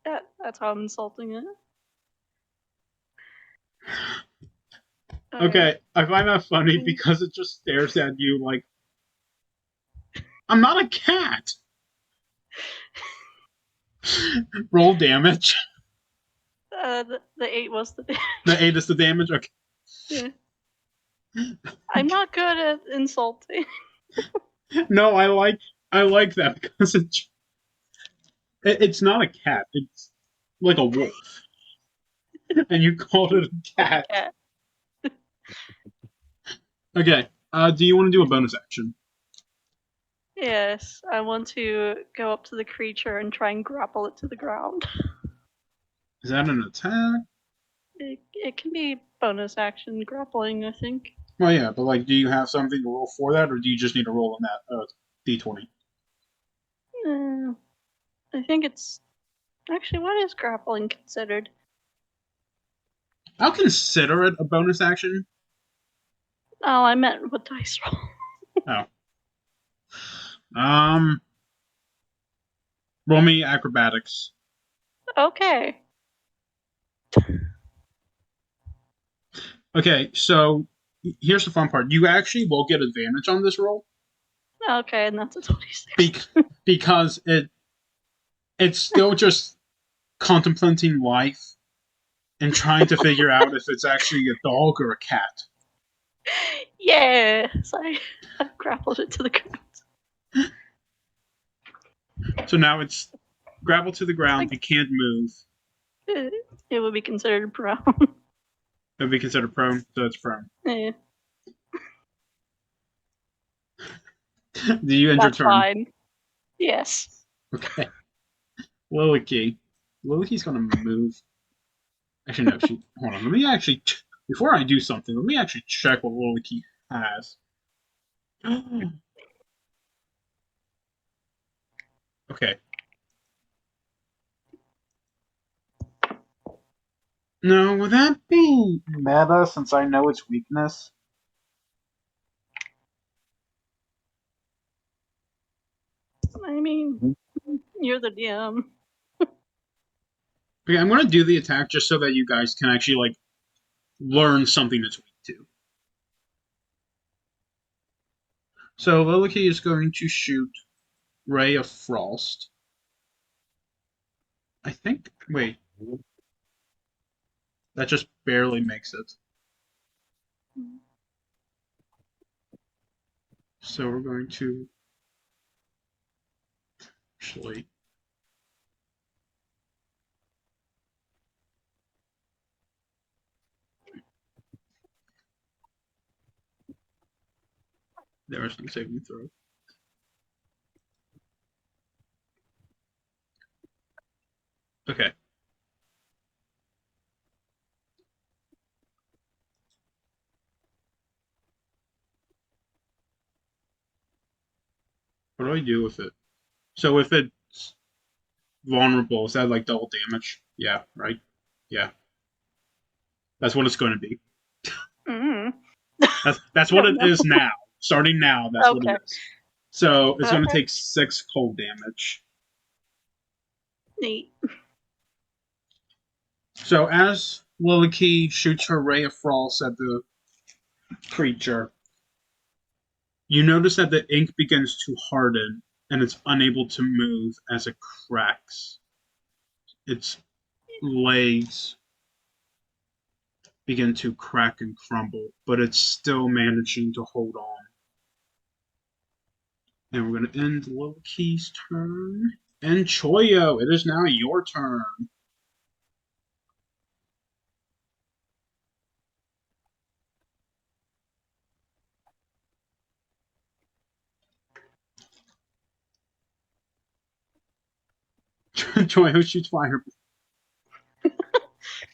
That's how I'm insulting it. Okay, I find that funny because it just stares at you like, I'm not a cat! Roll damage. The 8 was the damage. The 8 is the damage? Okay. Yeah. I'm not good at insulting. No, I like that because it's not a cat. It's like a wolf. And you called it a cat. Cat. Okay, do you want to do a bonus action? Yes, I want to go up to the creature and try and grapple it to the ground. Is that an attack? It can be bonus action grappling, I think. Well, yeah, but like, do you have something to roll for that, or do you just need to roll on that d20? I think it's actually, what is grappling considered? I'll consider it a bonus action. Oh, I meant with dice roll. Roll me acrobatics. Okay. Okay, so here's the fun part. You actually will get advantage on this roll. Okay, and that's a 26. Because it's still just contemplating life and trying to figure out if it's actually a dog or a cat. Yes, I grappled it to the ground. So now it's grappled to the ground. It can't move. It would be considered prone. It would be considered prone, so it's prone. Yeah, Do you end your that's turn? fine. Yes. Okay. Liliki. Liliki's gonna move. Actually, no. Hold on. Let me actually. Before I do something, let me actually check what Liliki has. Okay. No, would that be meta since I know its weakness? I mean, you're the DM. Okay, I'm gonna do the attack just so that you guys can actually like learn something it's weak to. So Liliki is going to shoot Ray of Frost. I think. Wait. That just barely makes it. So we're going to actually. There's the saving throw. Okay. What do I do with it? So if it's vulnerable, is that like double damage? Yeah, right? Yeah. That's what it's going to be. That's what it is now. Starting now, that's what it is. So it's going to take 6 cold damage. Neat. So as Liliki shoots her ray of frost at the creature, You notice that the ink begins to harden and it's unable to move as it cracks. Its legs begin to crack and crumble, but it's still managing to hold on. And we're going to end Loki's turn. And Choyo, it is now your turn. Choyo shoots fire.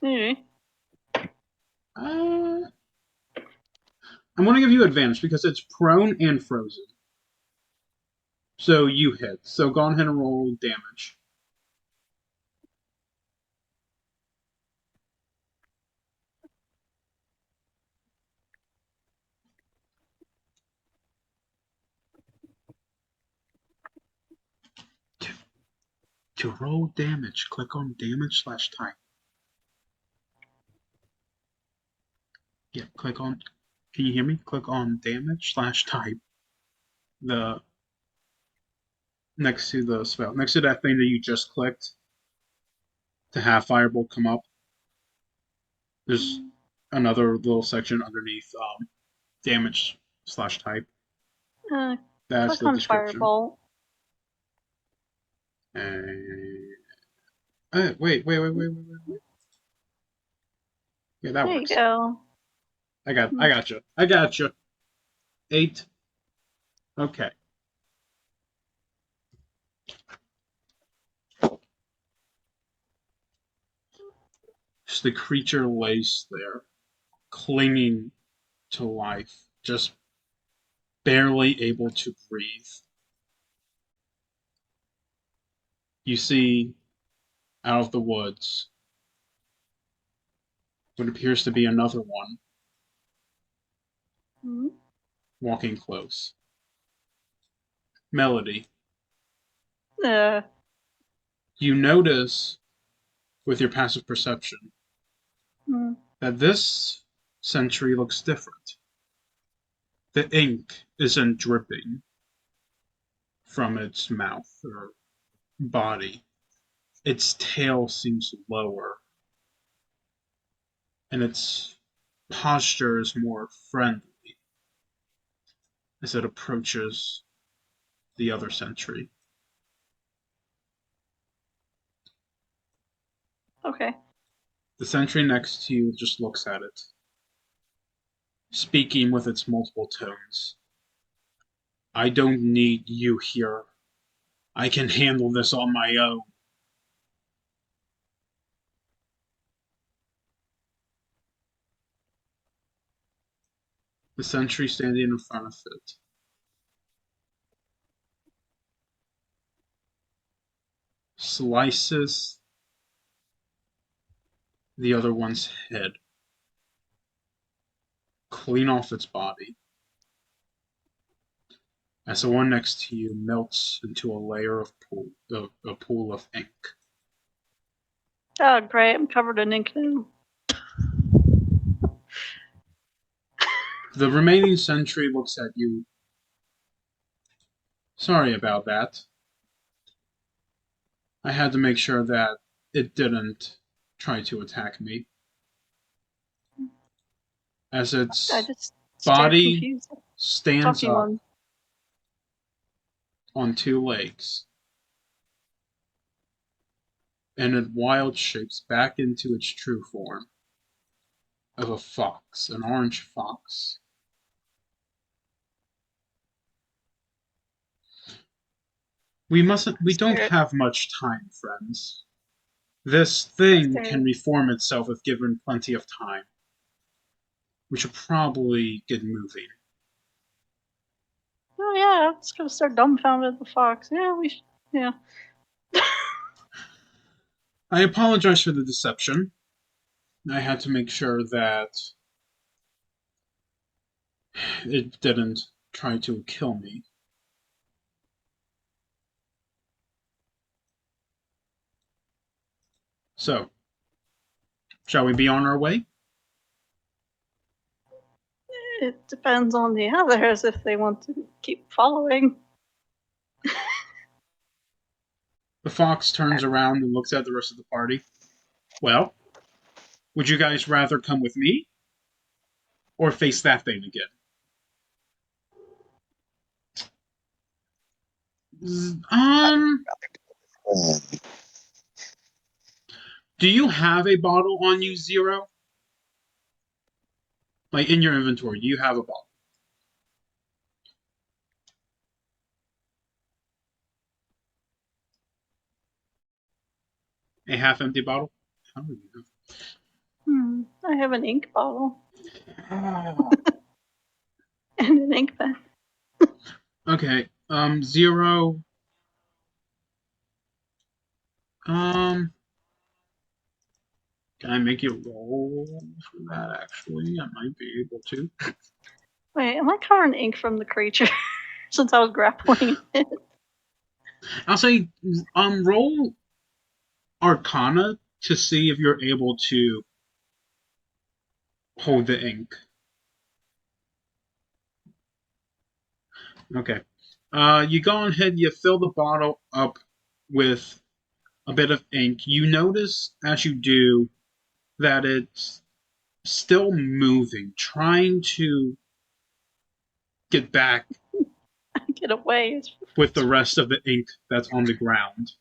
Okay. I'm going to give you advantage because it's prone and frozen. So you hit. So go ahead and roll damage. To roll damage, click on damage/type. Yeah, click on. Can you hear me? Click on damage/type. The next to the spell, next to that thing that you just clicked to have Firebolt come up. There's another little section underneath damage/type. That's Click the on description. Firebolt. Wait. Yeah, that There works. you go. I got you. 8. Okay. Just the creature lays there, clinging to life, just barely able to breathe. You see, out of the woods, what appears to be another one, walking close. Melody. You notice, with your passive perception, that this sentry looks different. The ink isn't dripping from its mouth or body. Its tail seems lower, and its posture is more friendly as it approaches the other sentry. Okay. The sentry next to you just looks at it, speaking with its multiple tones. I don't need you here. I can handle this on my own. The sentry standing in front of it slices the other one's head clean off its body as the one next to you melts into a layer of a pool of ink. Oh, great. I'm covered in ink now. The remaining sentry looks at you. Sorry about that. I had to make sure that it didn't try to attack me. As its I just body confused. stands Talking up one. on 2 legs, and it wild shapes back into its true form of a fox, an orange fox. We don't have much time, friends. This thing can reform itself if given plenty of time. We should probably get moving. Oh yeah, it's gonna start dumbfounded the fox. Yeah, we should. Yeah. I apologize for the deception. I had to make sure that it didn't try to kill me. So, shall we be on our way? It depends on the others if they want to keep following. The fox turns around and looks at the rest of the party. Well, would you guys rather come with me or face that thing again? Do you have a bottle on you, Zero? Like in your inventory, do you have a bottle? A half-empty bottle? How do you I have an ink bottle know? and an ink pen. Okay. Zero. Can I make you roll for that? Actually, I might be able to. Wait, am I covering ink from the creature since I was grappling it? I'll say, roll Arcana to see if you're able to hold the ink. Okay. You go ahead, you fill the bottle up with a bit of ink. You notice as you do that it's still moving, trying to get back Get away. with the rest of the ink that's on the ground.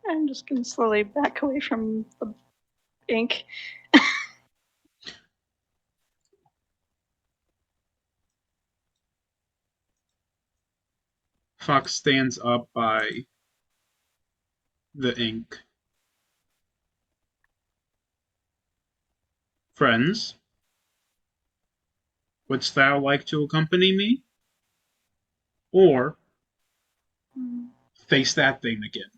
I'm just gonna slowly back away from the ink. Fox stands up by the ink. Friends, wouldst thou like to accompany me? Or face that thing again?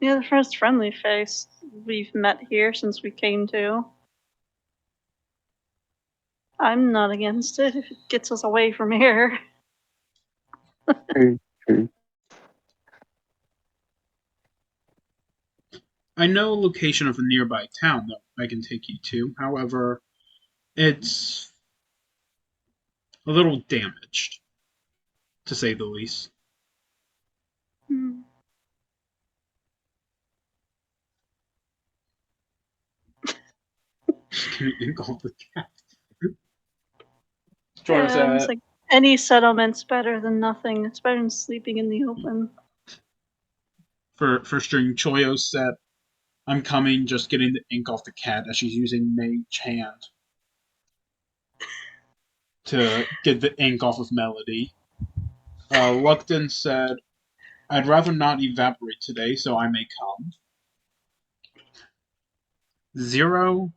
Yeah, the first friendly face we've met here since we came to. I'm not against it if it gets us away from here. True. I know a location of a nearby town that I can take you to. However, it's a little damaged, to say the least. Hmm. Can you call the cat? It's like any settlement's better than nothing. It's better than sleeping in the open. For string, Choyo said, I'm coming, just getting the ink off the cat as she's using Mage Hand to get the ink off of Melody. Lukton said, I'd rather not evaporate today, so I may come. Zero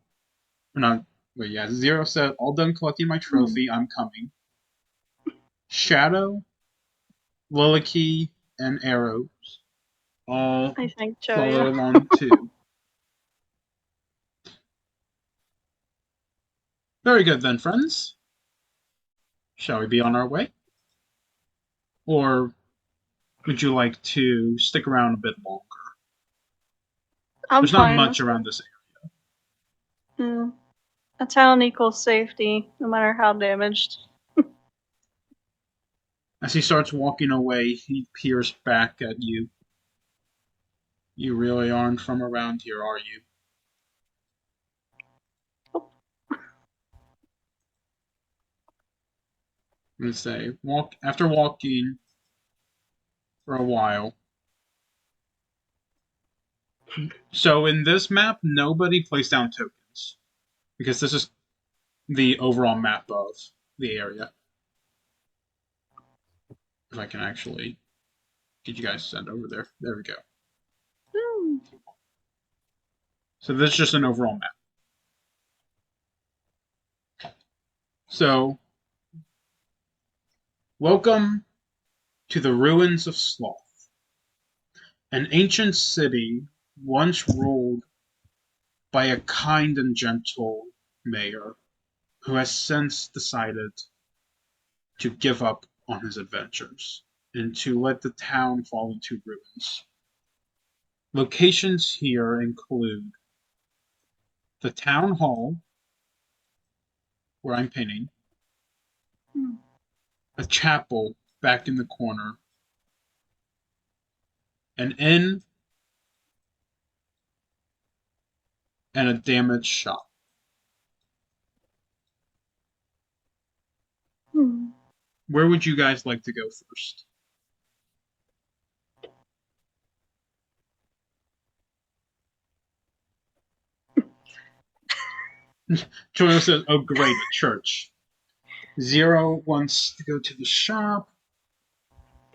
said, all done collecting my trophy, I'm coming. Shadow, Liliki, and Arrows all I think followed Joya. along too. Very good then, friends. Shall we be on our way? Or would you like to stick around a bit longer? I'm There's not fine much with around this area. A town equals safety, no matter how damaged. As he starts walking away, he peers back at you. You really aren't from around here, are you? I'm gonna say, after walking for a while. So in this map, nobody placed down tokens because this is the overall map of the area. If I can actually get you guys sent over there. There we go. So this is just an overall map. So, welcome to the ruins of Sloth, an ancient city once ruled by a kind and gentle mayor who has since decided to give up on his adventures and to let the town fall into ruins. Locations here include the town hall, where I'm painting, Hmm. a chapel back in the corner, an inn, and a damaged shop. Hmm. Where would you guys like to go first? Choyo says, "Oh, great, a church." Zero wants to go to the shop.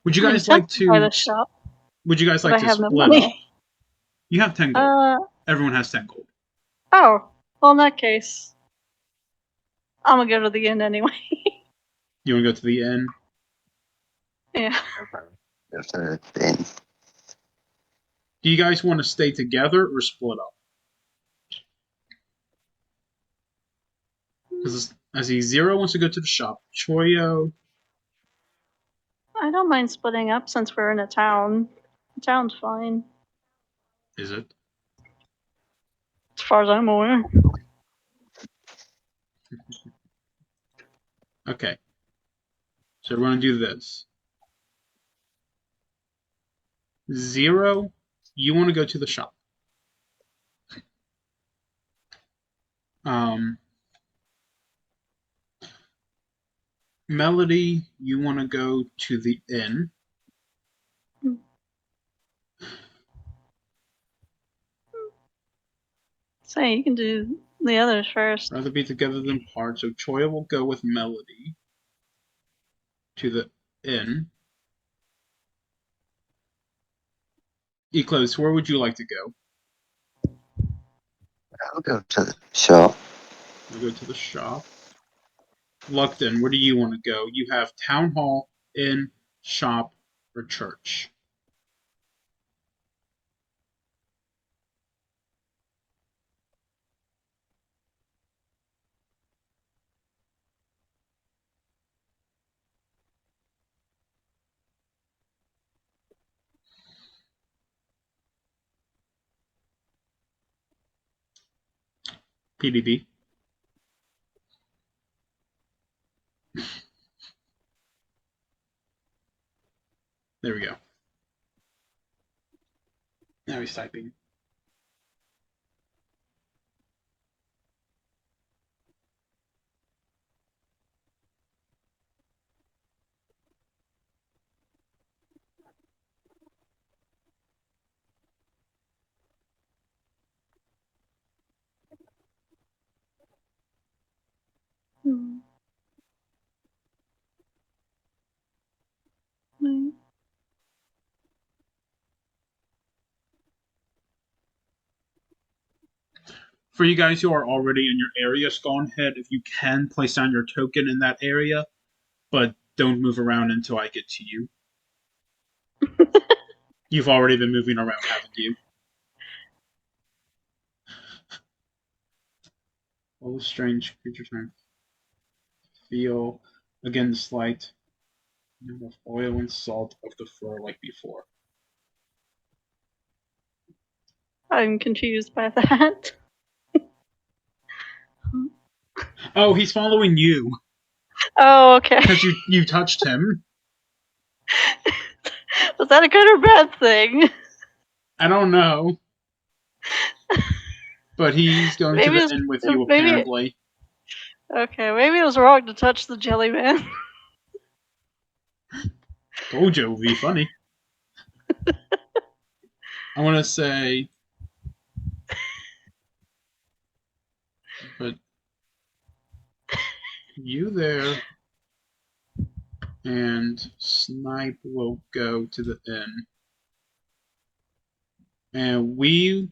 Would you I'm guys like tempted by the to? shop, Would you guys but like I to have no split up? money. You have 10 gold. Everyone has 10 gold. Oh, well, in that case, I'm gonna go to the inn anyway. You want to go to the inn? Yeah. Go to the inn. Do you guys want to stay together or split up? Because I see Zero wants to go to the shop. Choyo, I don't mind splitting up since we're in a town. The town's fine, is it? as far as I'm aware. Okay. So we're going to do this. Zero, you want to go to the shop. Um, Melody, you want to go to the inn. So you can do the others first. Rather be together than apart. So Choya will go with Melody to the inn. Eclipse, where would you like to go? I'll go to the shop. We'll go to the shop. Luckton, where do you want to go? You have town hall, inn, shop, or church. PDB. There we go. Now he's typing. Hmm. Right. For you guys who are already in your area, Skull Head, if you can, place down your token in that area, but don't move around until I get to you. You've already been moving around, haven't you? All strange creatures feel again the slight of oil and salt of the fur like before. I'm confused by that. Oh, he's following you Oh, okay. because you touched him. Was that a good or bad thing? I don't know, but he's going to Maybe the it's inn with you maybe. apparently. Okay, maybe it was wrong to touch the jelly man. Told you it would be funny. I want to say, but you there and Snipe will go to the inn. And we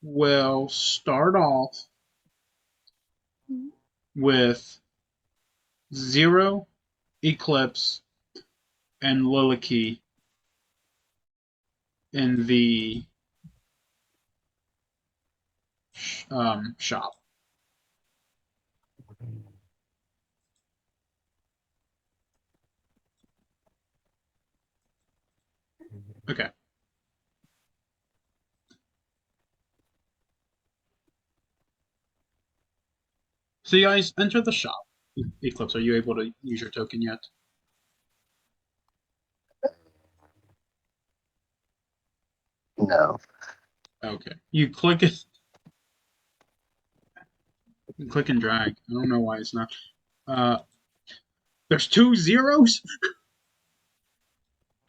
will start off with Zero, Eclipse, and Liliki in the shop. Okay. So you guys enter the shop. Eclipse, are you able to use your token yet? No. Okay. You click it. You click and drag. I don't know why it's not. There's 2 zeros?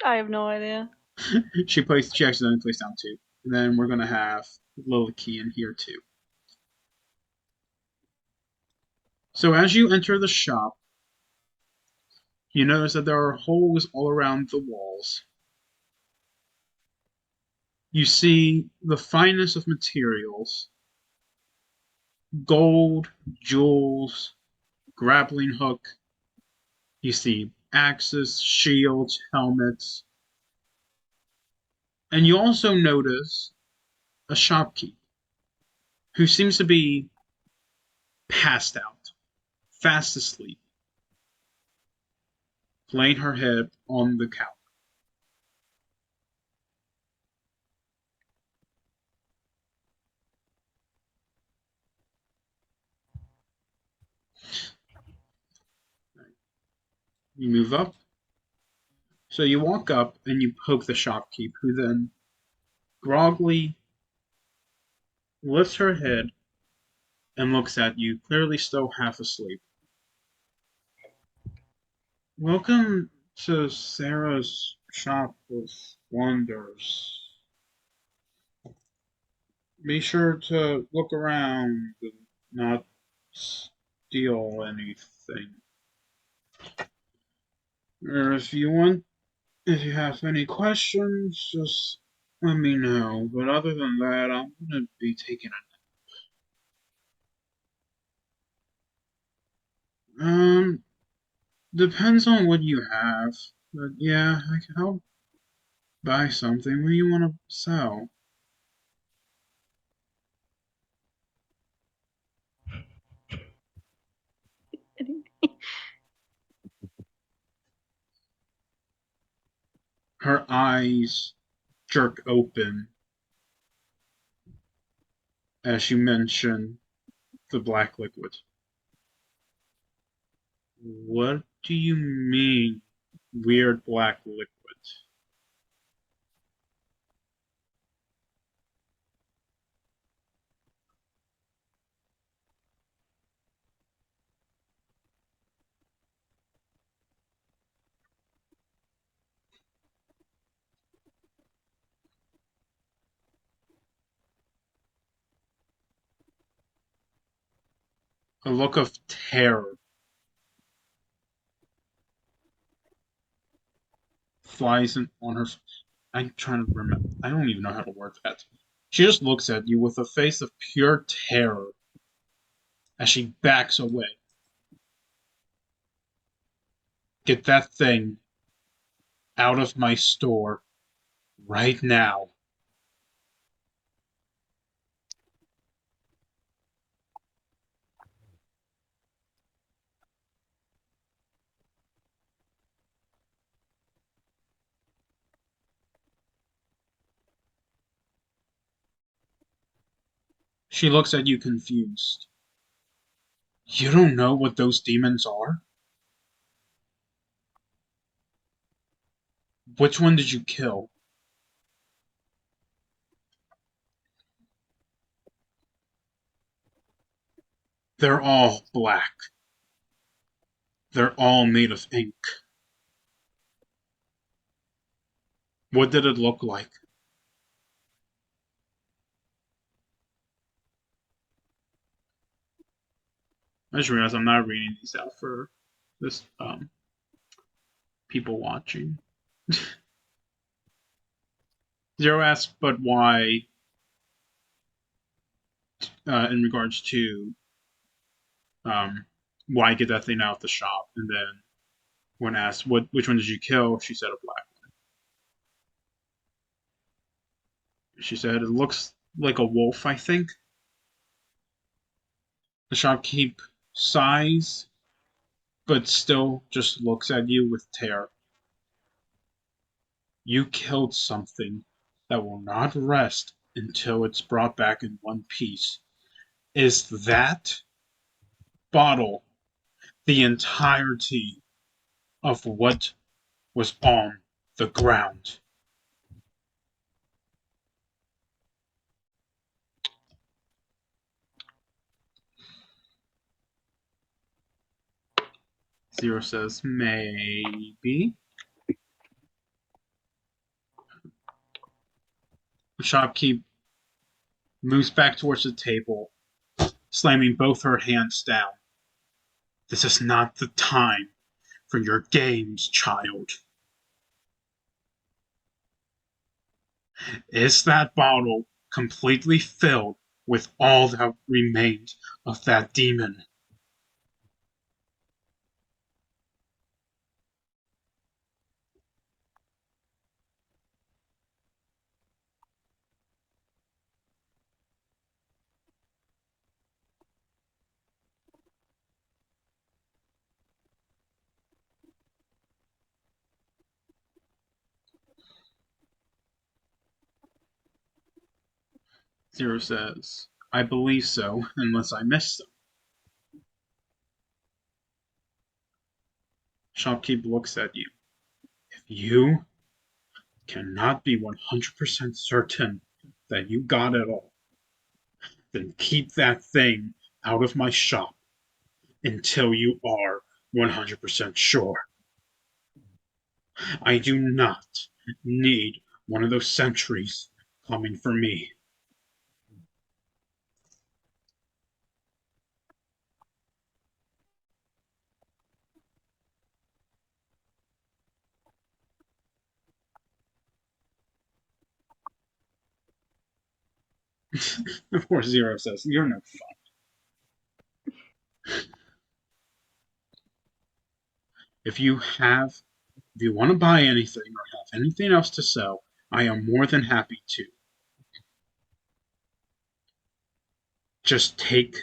I have no idea. She accidentally placed down 2. And then we're gonna have a little key in here too. So as you enter the shop, you notice that there are holes all around the walls. You see the finest of materials: gold, jewels, grappling hook. You see axes, shields, helmets. And you also notice a shopkeep who seems to be passed out, fast asleep, laying her head on the couch. You move up. So you walk up and you poke the shopkeep, who then groggily lifts her head and looks at you, clearly still half asleep. Welcome to Sarah's Shop of Wonders. Be sure to look around and not steal anything. Or if you have any questions, just let me know. But other than that, I'm gonna be taking a depends on what you have. But yeah, I'll buy something. What do you want to sell? Her eyes jerk open as you mention the black liquid. What do you mean, weird black liquid? A look of terror flies on her. I'm trying to remember. I don't even know how to word that. She just looks at you with a face of pure terror as she backs away. Get that thing out of my store right now. She looks at you confused. You don't know what those demons are? Which one did you kill? They're all black. They're all made of ink. What did it look like? I just realized I'm not reading these out for this people watching. Zero asks, but why? In regards to why get that thing out of the shop, and then when asked which one did you kill, she said a black one. She said it looks like a wolf, I think. The shopkeep sighs, but still just looks at you with terror. You killed something that will not rest until it's brought back in one piece. Is that bottle the entirety of what was on the ground. Zero says, maybe. The shopkeep moves back towards the table, slamming both her hands down. This is not the time for your games, child. Is that bottle completely filled with all that remained of that demon? Zero says, I believe so, unless I missed them. Shopkeep looks at you. If you cannot be 100% certain that you got it all, then keep that thing out of my shop until you are 100% sure. I do not need one of those sentries coming for me. Of course, Zero says, you're no fun. If you want to buy anything or have anything else to sell, I am more than happy to. Just take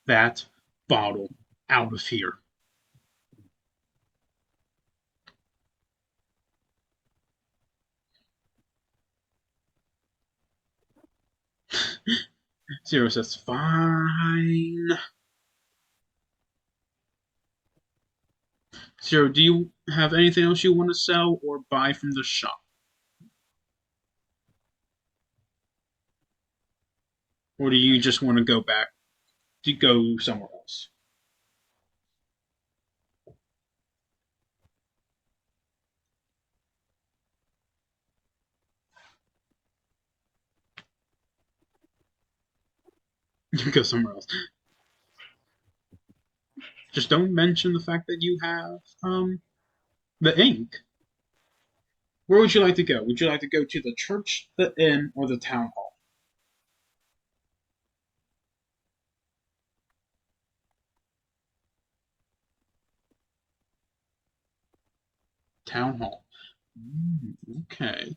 that bottle out of here. Zero says, fine. Zero, do you have anything else you want to sell or buy from the shop? Or do you just want to go back to go somewhere else? You go somewhere else. Just don't mention the fact that you have the ink. Where would you like to go? Would you like to go to the church, the inn, or the town hall? Town hall. Okay.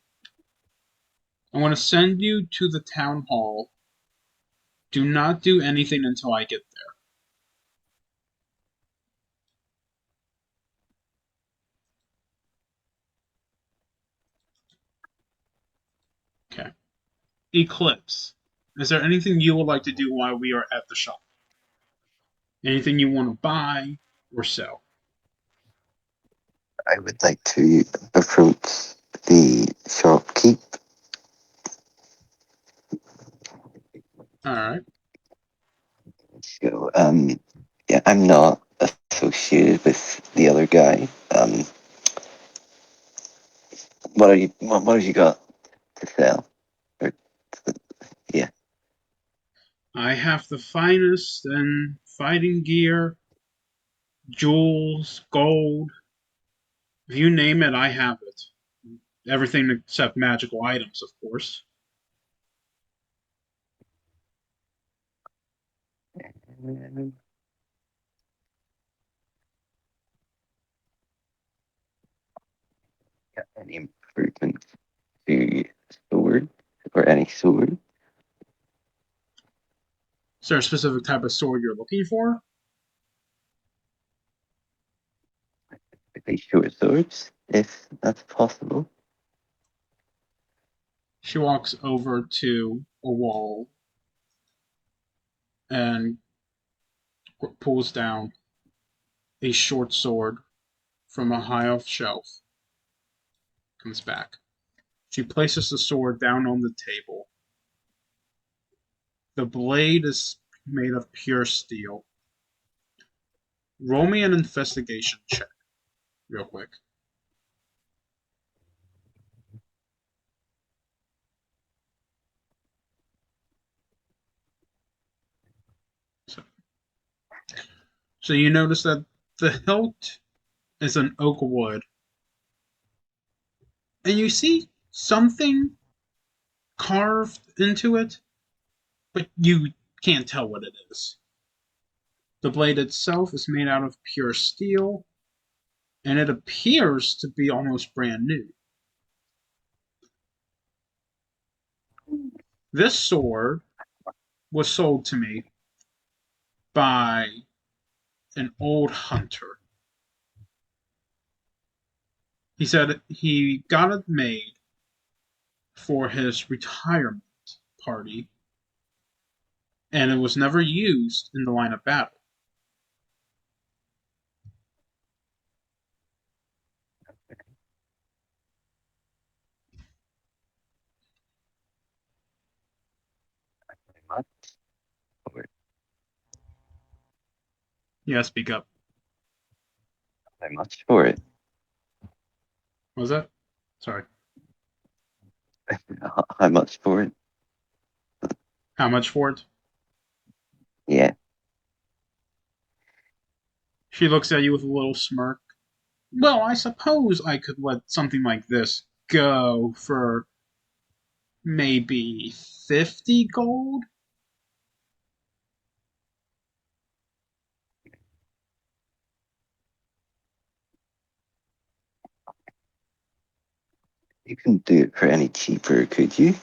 I want to send you to the town hall. Do not do anything until I get there. Okay. Eclipse. Is there anything you would like to do while we are at the shop? Anything you want to buy or sell? I would like to approach the shopkeep. Alright. So, yeah, I'm not associated with the other guy. What have you got to sell? Or, yeah. I have the finest in fighting gear, jewels, gold. If you name it, I have it. Everything except magical items, of course. Got any improvements to sword or any sword? Is there a specific type of sword you're looking for? Maybe short swords, if that's possible. She walks over to a wall and pulls down a short sword from a high off shelf. Comes back. She places the sword down on the table. The blade is made of pure steel. Roll me an investigation check, real quick. So you notice that the hilt is an oak wood, and you see something carved into it, but you can't tell what it is. The blade itself is made out of pure steel, and it appears to be almost brand new. This sword was sold to me by an old hunter. He said he got it made for his retirement party, and it was never used in the line of battle. Much for it. Yeah, speak up. How much for it? What was that? Sorry. How much for it? How much for it? Yeah. She looks at you with a little smirk. Well, I suppose I could let something like this go for maybe 50 gold? You couldn't do it for any cheaper, could you?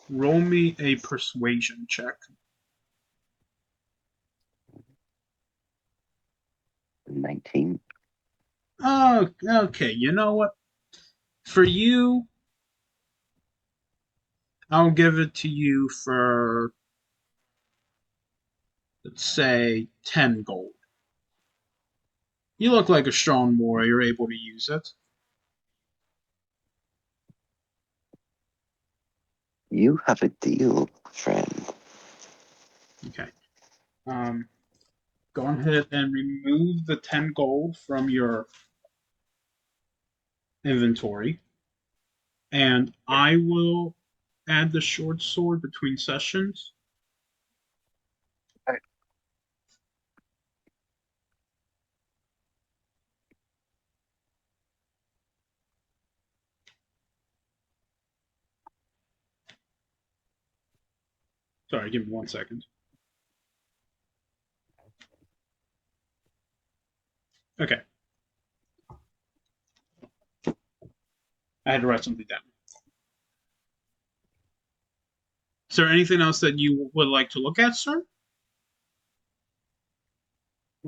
Roll me a persuasion check. 19. Oh, okay, you know what? For you, I'll give it to you for, let's say, 10 gold. You look like a strong warrior able to use it. You have a deal, friend. Okay. Go ahead and remove the 10 gold from your inventory, and I will add the short sword between sessions. Right. Sorry, give me 1 second. Okay. I had to write something down. Is there anything else that you would like to look at, sir?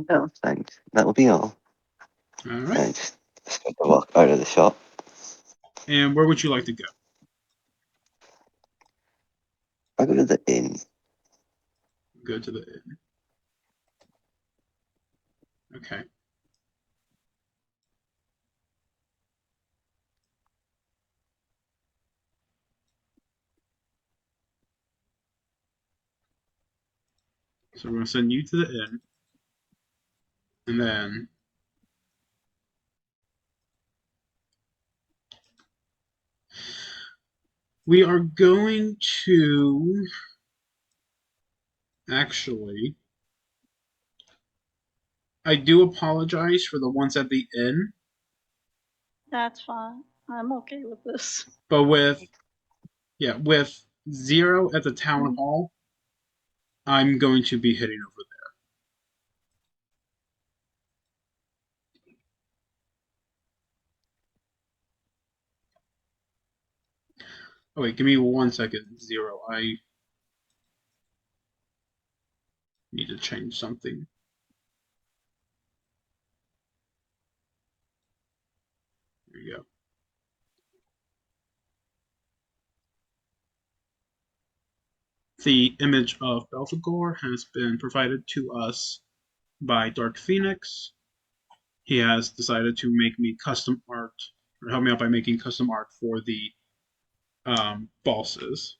No, thanks. That'll be all. All right. I just start to walk out of the shop. And where would you like to go? I go to the inn. Go to the inn. Okay. So we're going to send you to the inn. And then we are going to actually, I do apologize for the ones at the inn, That's fine. I'm okay with this. but with Zero at the town hall, I'm going to be heading over there. Oh wait, give me 1 second, Zero. I need to change something. There you go. The image of Belphegor has been provided to us by Dark Phoenix. He has decided to make me custom art, or help me out by making custom art for the bosses.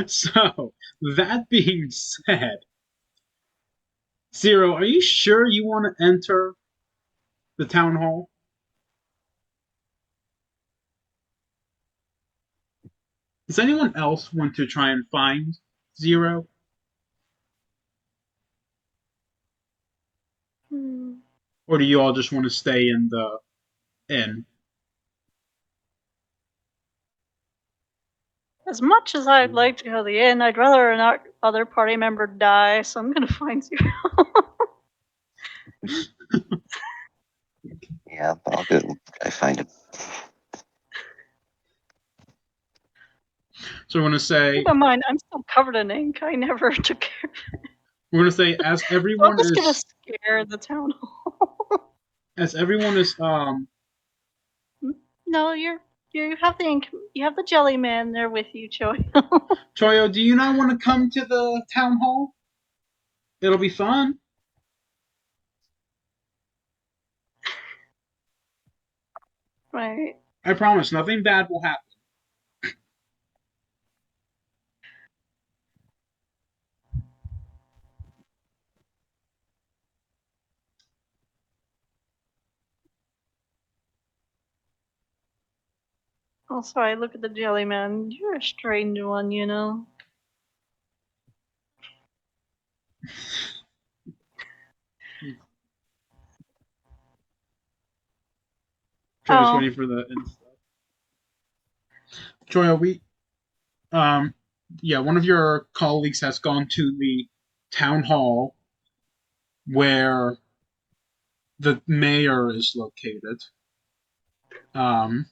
So, that being said, Zero, are you sure you want to enter the town hall? Does anyone else want to try and find Zero? Or do you all just want to stay in the inn? As much as I'd like to go to the inn, I'd rather an other party member die, so I'm gonna find Zero. Yeah, I'll go try find him. So we're going to say, Keep in mind, I'm still covered in ink. I never took care of it. we're going to say, as So I'm everyone just gonna is, scare the town hall. as everyone is, No, you have the ink. You have the jelly man there with you, Choyo. Choyo, do you not want to come to the town hall? It'll be fun. Right. I promise, nothing bad will happen. Also, I look at the jelly man. You're a strange one, you know. Choyo's Oh. waiting for the stuff. Choyo, one of your colleagues has gone to the town hall where the mayor is located. Dad?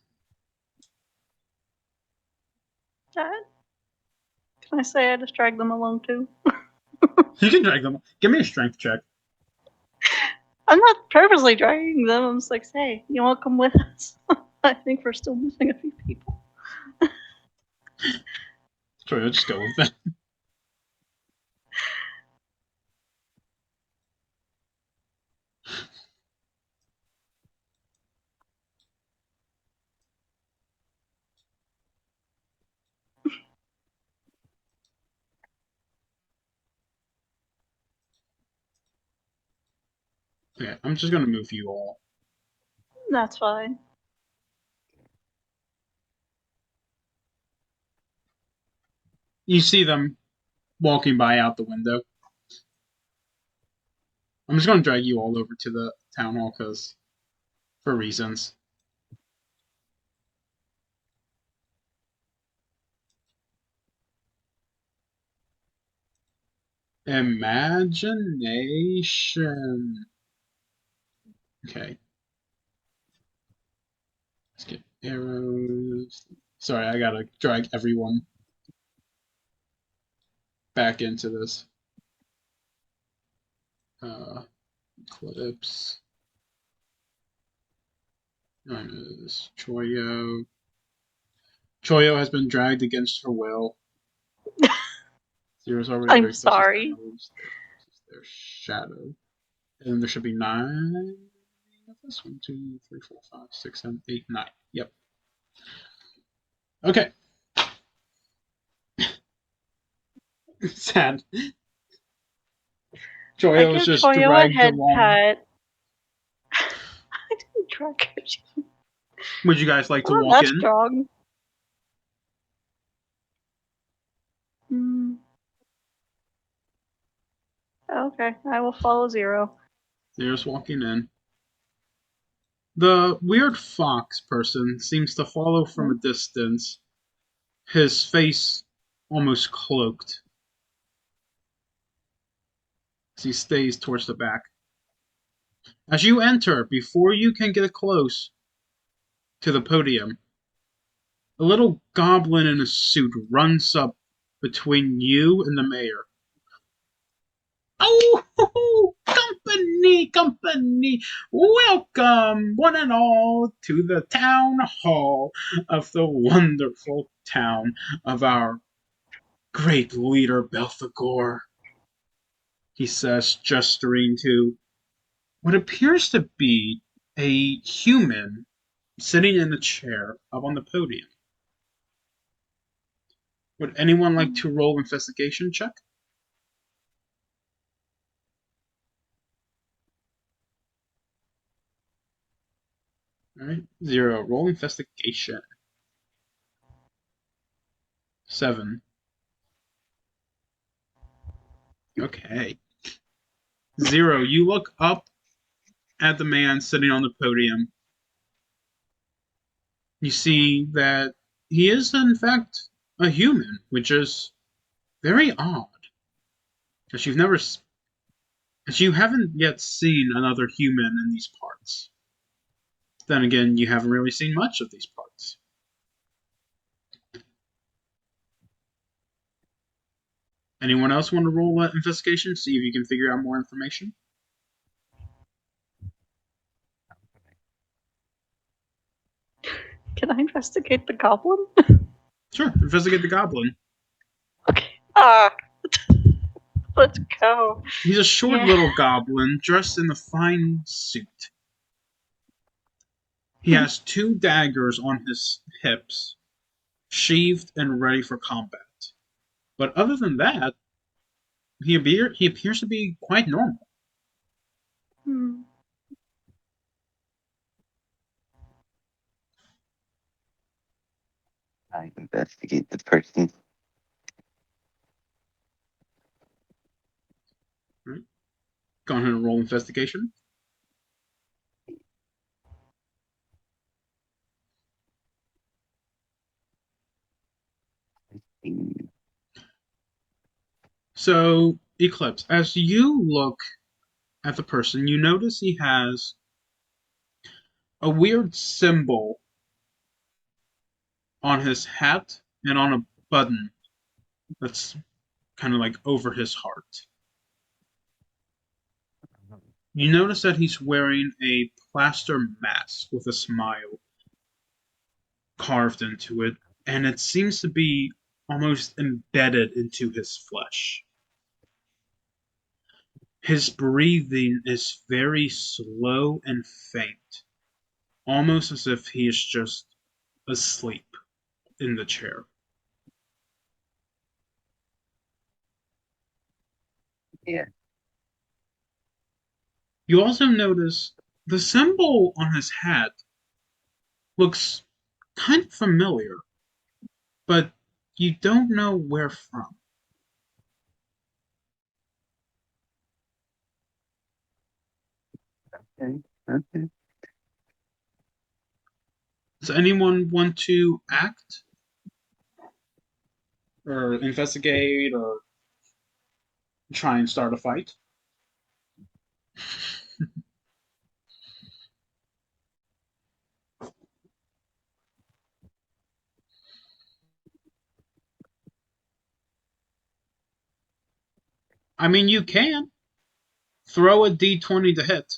Can I say I just dragged them along too? You can drag them. Give me a strength check. I'm not purposely dragging them. I'm just like, hey, you want to come with us? I think we're still missing a few people. Choyo, just go with it. Okay, I'm just gonna move you all. That's fine. You see them walking by out the window. I'm just gonna drag you all over to the town hall for reasons. Imagination. Okay. Let's get arrows. Sorry, I gotta drag everyone back into this. Eclipse. Minus Choyo. Choyo has been dragged against her will. Zero's already I'm very close to sorry. Thanos. Their shadow. And there should be 9 of this. 1, 2, 3, 4, 5, 6, 7, 8, 9. Yep. Okay. Sad. Choyo was just Choyo a dragged head along. pat. I didn't drag her. Would you guys like to Oh, walk that's in? strong. Okay, I will follow Zero. Zero's walking in. The weird fox person seems to follow from a distance, his face almost cloaked, as he stays towards the back. As you enter, before you can get close to the podium, a little goblin in a suit runs up between you and the mayor. Oh, company! company, company. Welcome, one and all, to the town hall of the wonderful town of our great leader, Belphegor, he says, gesturing to what appears to be a human sitting in a chair up on the podium. Would anyone like to roll investigation check? Alright, 0. Roll investigation. 7. Okay. 0. You look up at the man sitting on the podium. You see that he is, in fact, a human, which is very odd. Because you haven't yet seen another human in these parts. Then again, you haven't really seen much of these parts. Anyone else want to roll an investigation? See if you can figure out more information? Can I investigate the goblin? Sure, investigate the goblin. Okay. Let's go. He's a short Yeah. little goblin dressed in a fine suit. He has 2 daggers on his hips, sheathed and ready for combat. But other than that, he appears to be quite normal. Hmm. I investigate the person. Right? Go ahead and roll investigation. So, Eclipse, as you look at the person, you notice he has a weird symbol on his hat and on a button that's kind of like over his heart. You notice that he's wearing a plaster mask with a smile carved into it, and it seems to be almost embedded into his flesh. His breathing is very slow and faint, almost as if he is just asleep in the chair. Yeah. You also notice the symbol on his hat looks kind of familiar, but you don't know where from. Okay. Okay. Does anyone want to act? Or investigate, or try and start a fight? I mean, you can. Throw a d20 to hit.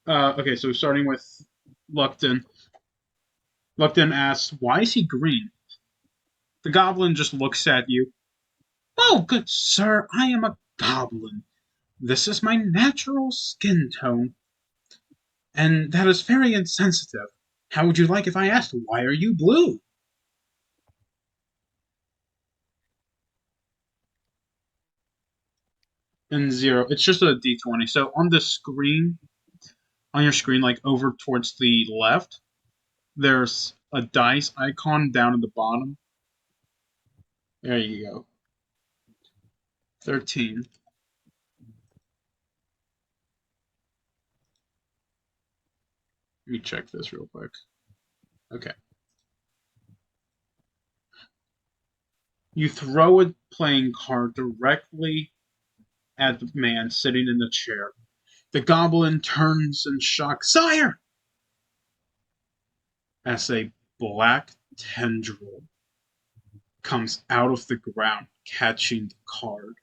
Okay, so starting with Lupton. Lupton asks, why is he green? The goblin just looks at you. Oh, good sir, I am a goblin. This is my natural skin tone. And that is very insensitive. How would you like if I asked, why are you blue? And 0. It's just a d20. So on the screen, on your screen, like over towards the left, there's a dice icon down at the bottom. There you go. 13. Let me check this real quick. Okay. You throw a playing card directly at the man sitting in the chair. The goblin turns in shock. Sire! As a black tendril comes out of the ground, catching the card.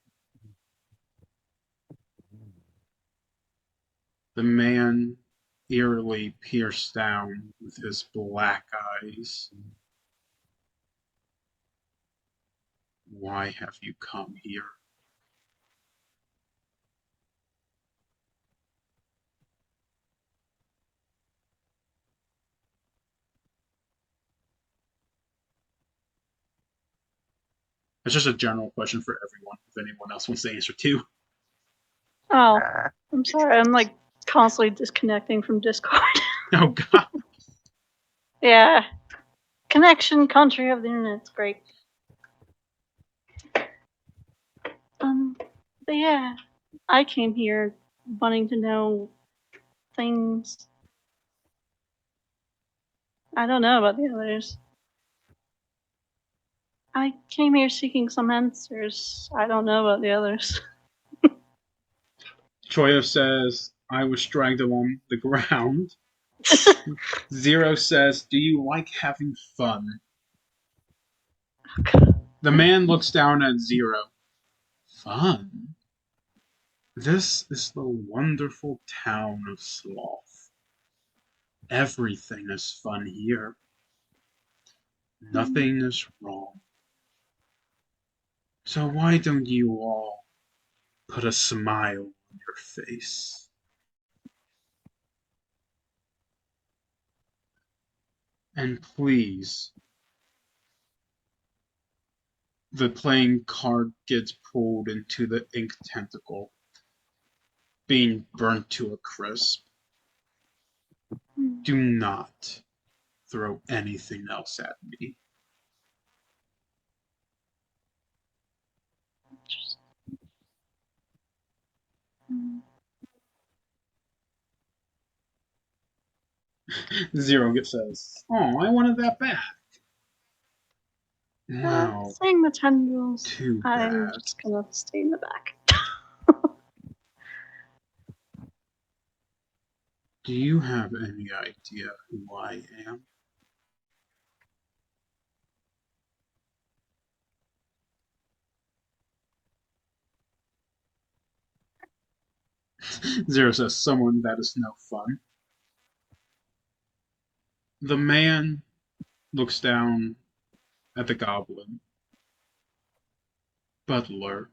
The man eerily peers down with his black eyes. Why have you come here? It's just a general question for everyone, if anyone else wants to answer too. Oh, I'm sorry. I'm like constantly disconnecting from Discord. Oh god. Yeah. Connection, country of the internet's great. But yeah, I came here wanting to know things. I don't know about the others. I came here seeking some answers. I don't know about the others. Choyo says, I was dragged along the ground. Zero says, do you like having fun? The man looks down at Zero. Fun? This is the wonderful town of Sloth. Everything is fun here. Nothing is wrong. So why don't you all put a smile on your face? And please, the playing card gets pulled into the ink tentacle, being burnt to a crisp. Do not throw anything else at me. Zero says, oh, I wanted that back. Wow. Saying the tendrils, Too I'm bad. just gonna stay in the back. Do you have any idea who I am? Zero says, someone that is no fun. The man looks down at the goblin. Butler,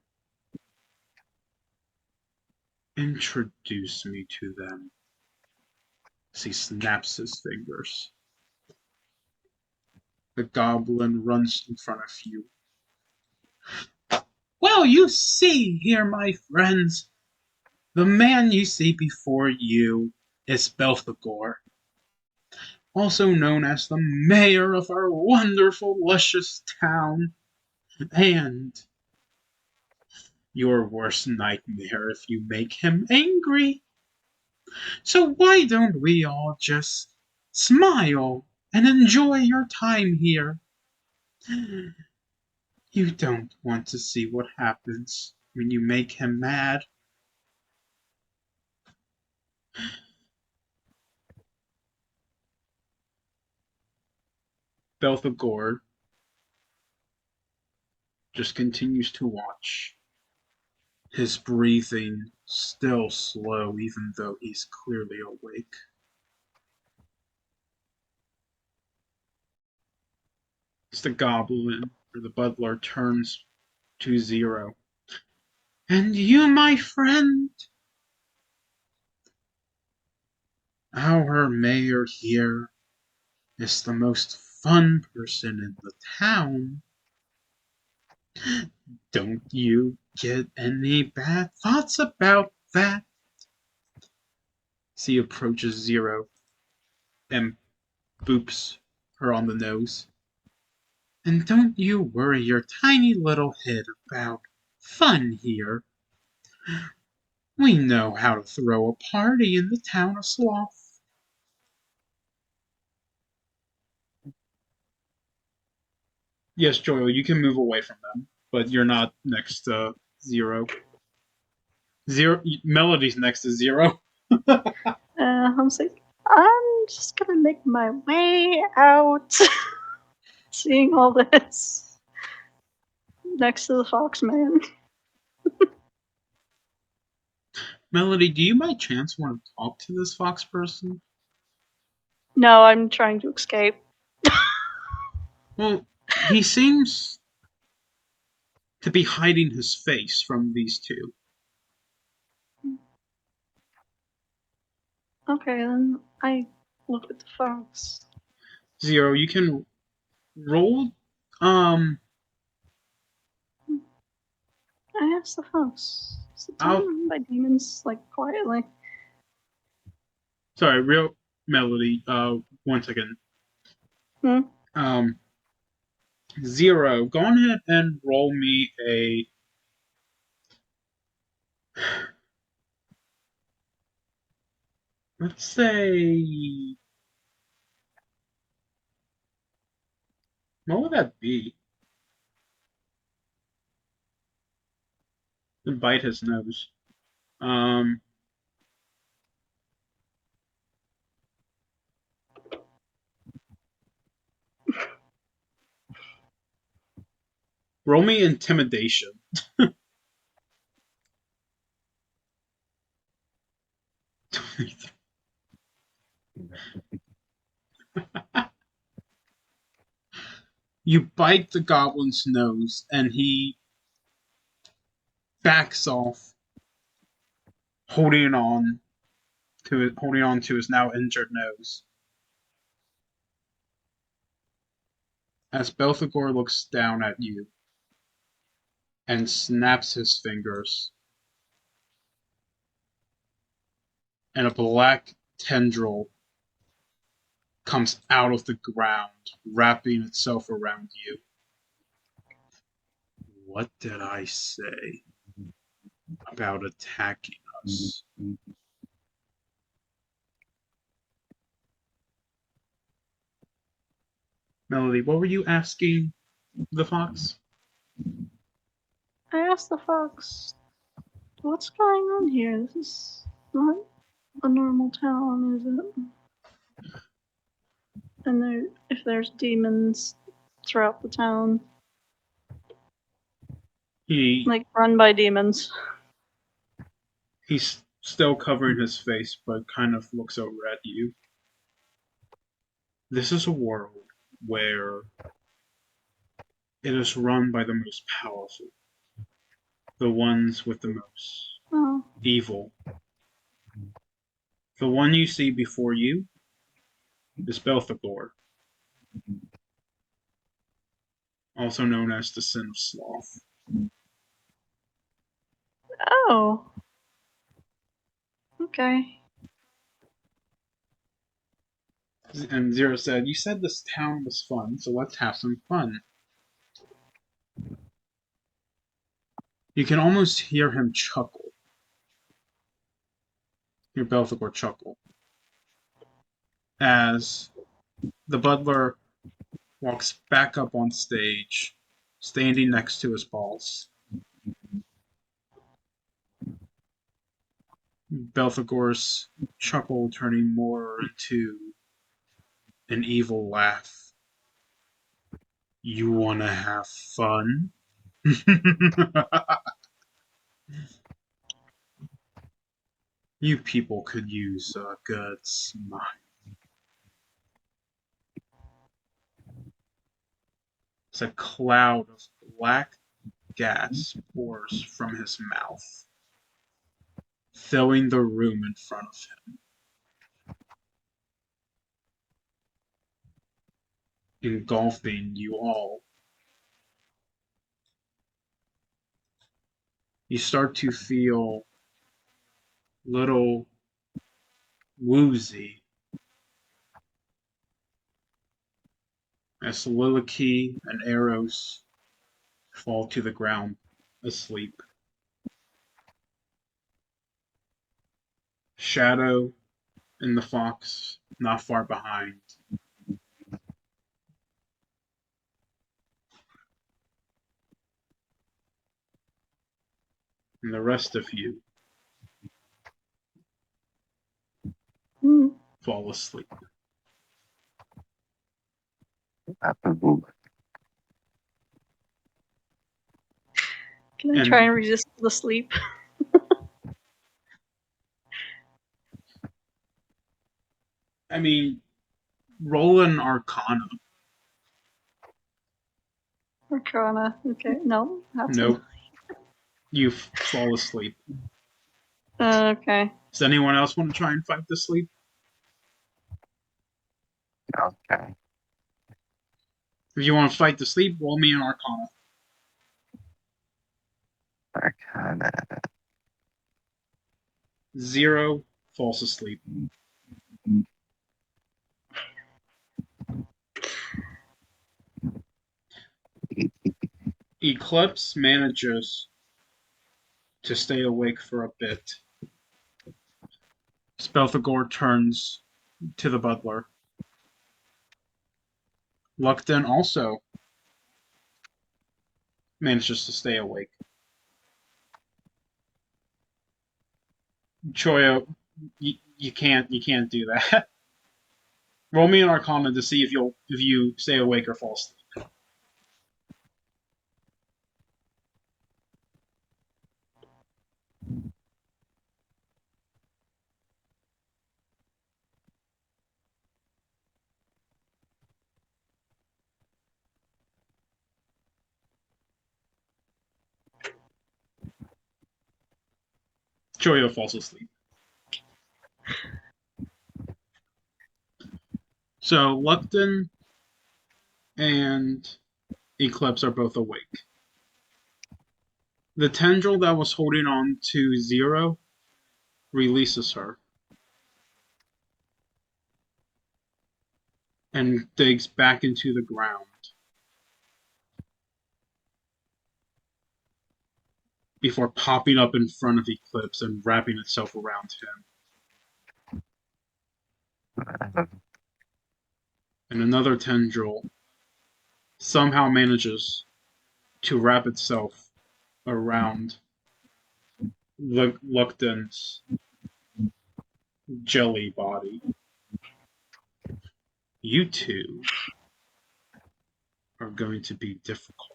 introduce me to them. As he snaps his fingers. The goblin runs in front of you. Well, you see here, my friends, the man you see before you is Belphegor, also known as the mayor of our wonderful, luscious town, and your worst nightmare if you make him angry. So why don't we all just smile and enjoy your time here? You don't want to see what happens when you make him mad. Belphegor just continues to watch, his breathing still slow even though he's clearly awake. As the goblin, or the butler, turns to Zero. And you, my friend? Our mayor here is the most fun person in the town. Don't you get any bad thoughts about that? He approaches Zero and boops her on the nose. And don't you worry your tiny little head about fun here. We know how to throw a party in the town of Sloth. Yes, Joel, you can move away from them, but you're not next to Zero. Zero. Melody's next to Zero. I'm like, I'm just gonna make my way out. Seeing all this next to the fox man. Melody, do you by chance want to talk to this fox person? No, I'm trying to escape. Well, he seems to be hiding his face from these two. Okay, then I look at the fox. Zero, you can roll. I asked the fox. Is the town Out. run by demons, like, quietly? Sorry, real Melody. 1 second. Hmm? Zero. Go on ahead and roll me a. Let's say. What would that be? And bite his nose. Um. Roll me intimidation. You bite the goblin's nose, and he backs off, holding on to his now injured nose. As Belphegor looks down at you and snaps his fingers, and a black tendril comes out of the ground, wrapping itself around you. What did I say about attacking us? Melody, what were you asking the fox? I asked the fox, what's going on here? This is not a normal town, is it? And if there's demons throughout the town, He like, run by demons. he's still covering his face, but kind of looks over at you. This is a world where it is run by the most powerful, the ones with the most Oh, evil. The one you see before you is Belphegor, also known as the Sin of Sloth. oh, okay. And Zero said, "You said this town was fun, so let's have some fun." You can almost hear him chuckle. Hear Belphegor chuckle as the butler walks back up on stage, standing next to his boss. Belphegor's chuckle turning more into an evil laugh. You wanna have fun? You people could use a good smile. As a cloud of black gas pours from his mouth, filling the room in front of him, engulfing you all. You start to feel little woozy as Liliki and Eros fall to the ground asleep. Shadow and the fox not far behind. And the rest of you fall asleep. Ooh, Can I try and resist the sleep? I mean, roll an Arcana. Arcana. Okay, no. Nope. You fall asleep. Okay. Does anyone else want to try and fight the sleep? okay. If you want to fight the sleep, roll me an Arcana. Arcana. 0 falls asleep. Eclipse manages to stay awake for a bit. Spelthagor turns to the butler. Lukton also manages to stay awake. Choyo, you can't do that. Roll me an Arcana to see if you stay awake or fall asleep. Choyo falls asleep. So Lukton and Eclipse are both awake. The tendril that was holding on to 0 releases her and digs back into the ground before popping up in front of Eclipse and wrapping itself around him. And another tendril somehow manages to wrap itself around Lukton's jelly body. You two are going to be difficult.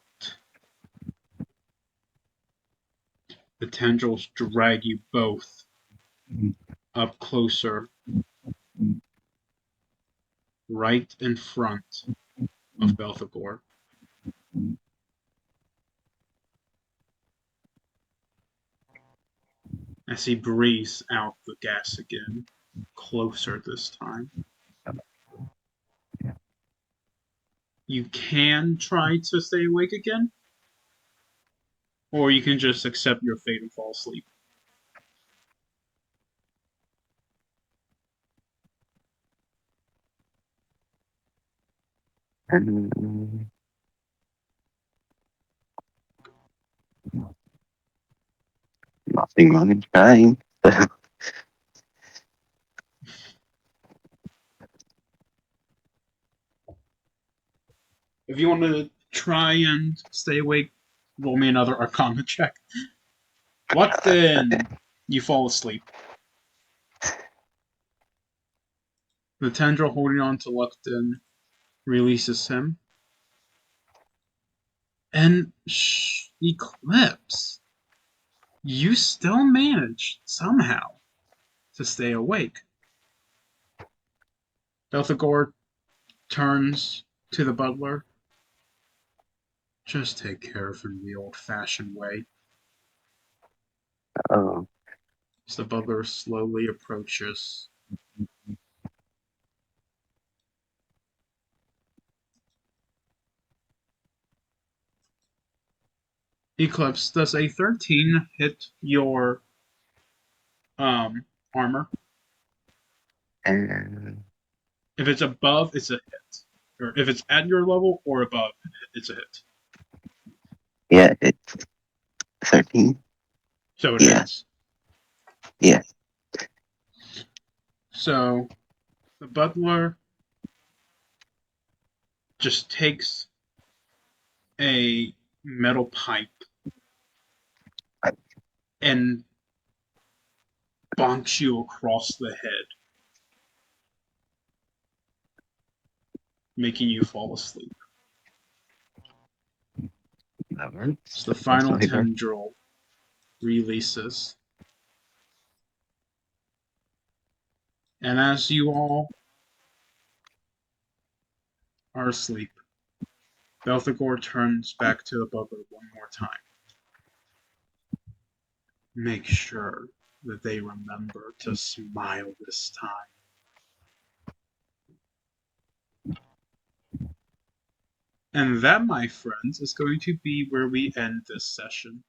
The tendrils drag you both up closer, right in front of Belphegor. As he breathes out the gas again, closer this time. You can try to stay awake again, or you can just accept your fate and fall asleep. Nothing wrong in trying. If you want to try and stay awake, roll me another Arcana check. What then? You fall asleep. The tendril holding on to Lukton releases him. And Eclipse, you still manage, somehow, to stay awake. Belphegor turns to the butler. Just take care of him the old-fashioned way. Oh, As the butler slowly approaches. Eclipse, does a 13 hit your armor? and If it's above, it's a hit. Or if it's at your level or above, it's a hit. yeah, it's 13. So it Yeah. hits. Yeah. So the butler just takes a metal pipe and bonks you across the head. making you fall asleep. That works. So the That's final my turn. tendril releases. And as you all are asleep, Belphegor turns back to the bugler one more time. Make sure that they remember to smile this time. And that, my friends, is going to be where we end this session.